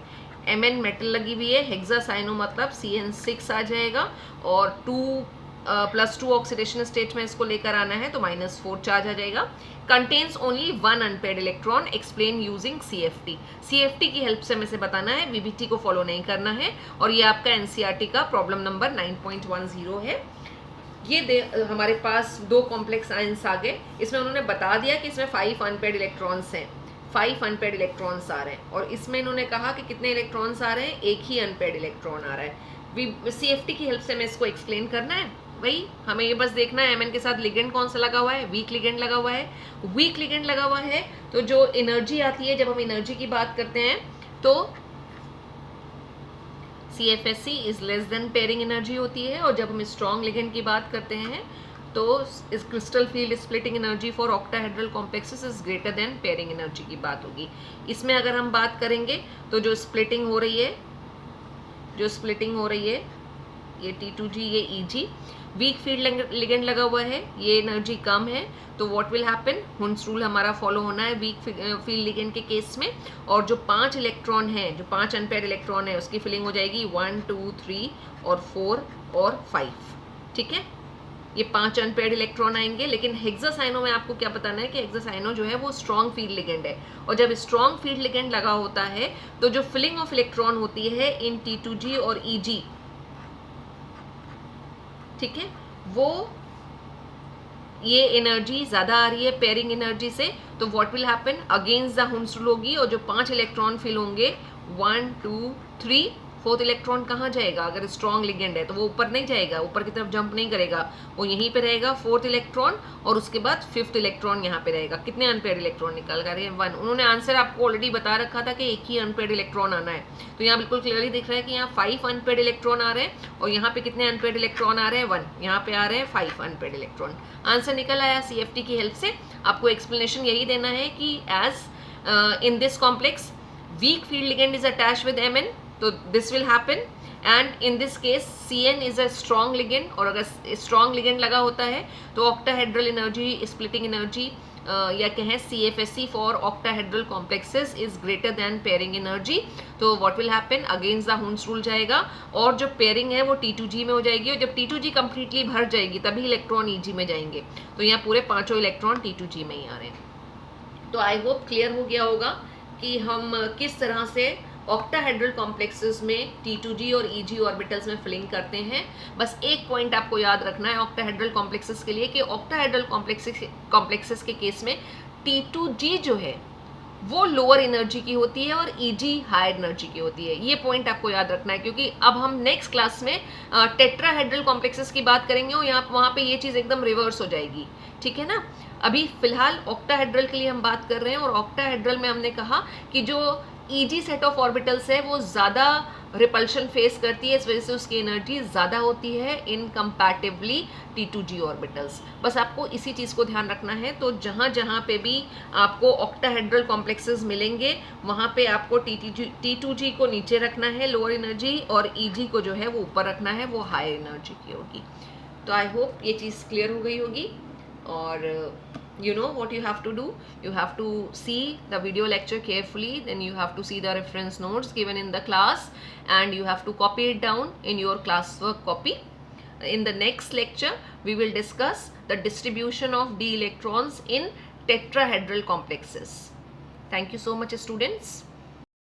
Mn मेटल लगी हुई है, हेक्सासाइनो मतलब CN6 आ जाएगा और 2+2 ऑक्सीडेशन स्टेट में इसको लेकर आना है तो -4 चार्ज आ जाएगा। Contains only 1 unpaired electron, explain using CFT। CFT की हेल्प से हमें से बताना है, VBT को फॉलो नहीं करना है। और ये आपका NCERT का प्रॉब्लम नंबर 9.10 है। ये हमारे पास 2 कॉम्प्लेक्स आयंस आ गए। इसमें उन्होंने बता दिया कि इसमें 5 अनपेयर्ड इलेक्ट्रॉन्स हैं, 5 अनपेयर्ड इलेक्ट्रॉन्स आ रहे हैं। और इसमें इन्होंने कहा कि कितने इलेक्ट्रॉन्स आ रहे हैं, एक ही अनपेयर्ड इलेक्ट्रॉन आ रहा है। CFT की हेल्प से हमें इसको एक्सप्लेन करना है। वही हमें ये बस देखना है Mn के साथ लिगेंड कौन सा लगा हुआ है, वीक लिगेंड लगा हुआ है। वीक लिगेंड लगा हुआ है तो जो एनर्जी आती है, जब हम एनर्जी की बात करते हैं तो CFSE is less than pairing energy होती है, और जब हम स्ट्रॉन्ग लिगेंड की बात करते हैं तो इस crystal field splitting energy for octahedral complexes is greater than pairing energy की बात होगी। इसमें अगर हम बात करेंगे तो जो स्प्लिटिंग हो रही है ये T2G, ये EG, वीक फील्ड लिगेंड लगा हुआ है, ये एनर्जी कम है, तो व्हाट विल हैपन, हुंस रूल हमारा फॉलो होना है वीक फील्ड लिगेंड के केस में। और जो 5 इलेक्ट्रॉन है, जो 5 अनपेयर्ड इलेक्ट्रॉन है, उसकी फिलिंग हो जाएगी 1 2 3 और 4 और 5। ठीक है, ये 5 अनपेयर्ड इलेक्ट्रॉन आएंगे। लेकिन हेक्सासाइनो में आपको क्या बताना है कि हेक्सासाइनो जो है वो स्ट्रॉन्ग फील्ड लिगेंड है, और जब स्ट्रॉन्ग फील्ड लिगेंड लगा होता है तो जो फिलिंग ऑफ इलेक्ट्रॉन होती है इन T2G और EG, ठीक है, वो ये एनर्जी ज्यादा आ रही है पेयरिंग एनर्जी से, तो what will happen, against the हुंस rule होगी, और जो 5 इलेक्ट्रॉन फिल होंगे 1 2 3, 4th इलेक्ट्रॉन कहाँ जाएगा, अगर स्ट्रॉन्ग लिगेंड है तो वो ऊपर नहीं जाएगा, ऊपर की तरफ जंप नहीं करेगा, वो यहीं पे रहेगा 4th इलेक्ट्रॉन, और उसके बाद 5th इलेक्ट्रॉन यहाँ पे रहेगा। कितने अनपेयर्ड इलेक्ट्रॉन निकल कर 1। उन्होंने आंसर आपको ऑलरेडी बता रखा था कि एक ही अनपेयर्ड इलेक्ट्रॉन आना है, तो यहाँ बिल्कुल क्लियरली दिख रहा है कि यहाँ 5 अनपेयर्ड इलेक्ट्रॉन आ रहे हैं, और यहाँ पे कितने अनपेयर्ड इलेक्ट्रॉन आ रहे हैं 1, यहाँ पे आ रहे हैं 5 अनपेयर्ड इलेक्ट्रॉन। आंसर निकल आया CFT की हेल्प से। आपको एक्सप्लेनेशन यही देना है कि as in this complex weak field ligand is attached with Mn, तो this will happen, and in this case Cn is a strong ligand, और अगर strong ligand लगा होता है तो octahedral energy, splitting energy या कहें CFSE for octahedral complexes is greater than pairing energy, तो what will happen, against the Hund's rule जाएगा, और जो pairing है वो T2G में हो जाएगी, और जब T2G completely भर जाएगी तभी इलेक्ट्रॉन EG में जाएंगे, तो यहाँ पूरे 5 इलेक्ट्रॉन T2G में ही आ रहे हैं। तो आई होप क्लियर हो गया होगा कि हम किस तरह से ऑक्टाहेड्रल कॉम्प्लेक्सेस में T2G और EG ऑर्बिटल्स में फिलिंग करते हैं। बस एक पॉइंट आपको याद रखना है ऑक्टाहेड्रल कॉम्प्लेक्सेस के लिए कि ऑक्टाहेड्रल कॉम्प्लेक्सेस के केस में T2G जो है वो लोअर एनर्जी की होती है और EG हायर एनर्जी की होती है। ये पॉइंट आपको याद रखना है, क्योंकि अब हम नेक्स्ट क्लास में टेट्राहेड्रल कॉम्प्लेक्सेस की बात करेंगे और वहाँ पे ये चीज़ एकदम रिवर्स हो जाएगी। ठीक है ना, अभी फिलहाल ऑक्टाहेड्रल के लिए हम बात कर रहे हैं, और ऑक्टाहेड्रल में हमने कहा कि जो EG सेट ऑफ ऑर्बिटल्स है वो ज़्यादा रिपल्शन फेस करती है, इस वजह से उसकी एनर्जी ज़्यादा होती है इन कंपैरेटिवली T2G ऑर्बिटल्स। बस आपको इसी चीज़ को ध्यान रखना है। तो जहाँ जहाँ पे भी आपको ऑक्टाहेड्रल कॉम्प्लेक्सेस मिलेंगे वहाँ पे आपको T2G को नीचे रखना है लोअर एनर्जी, और EG को जो है वो ऊपर रखना है, वो हायर एनर्जी की होगी। तो आई होप ये चीज़ क्लियर हो गई होगी, और you know what you have to do, you have to see the video lecture carefully, then you have to see the reference notes given in the class, and you have to copy it down in your classwork copy. In the next lecture we will discuss the distribution of d electrons in tetrahedral complexes. Thank you so much students.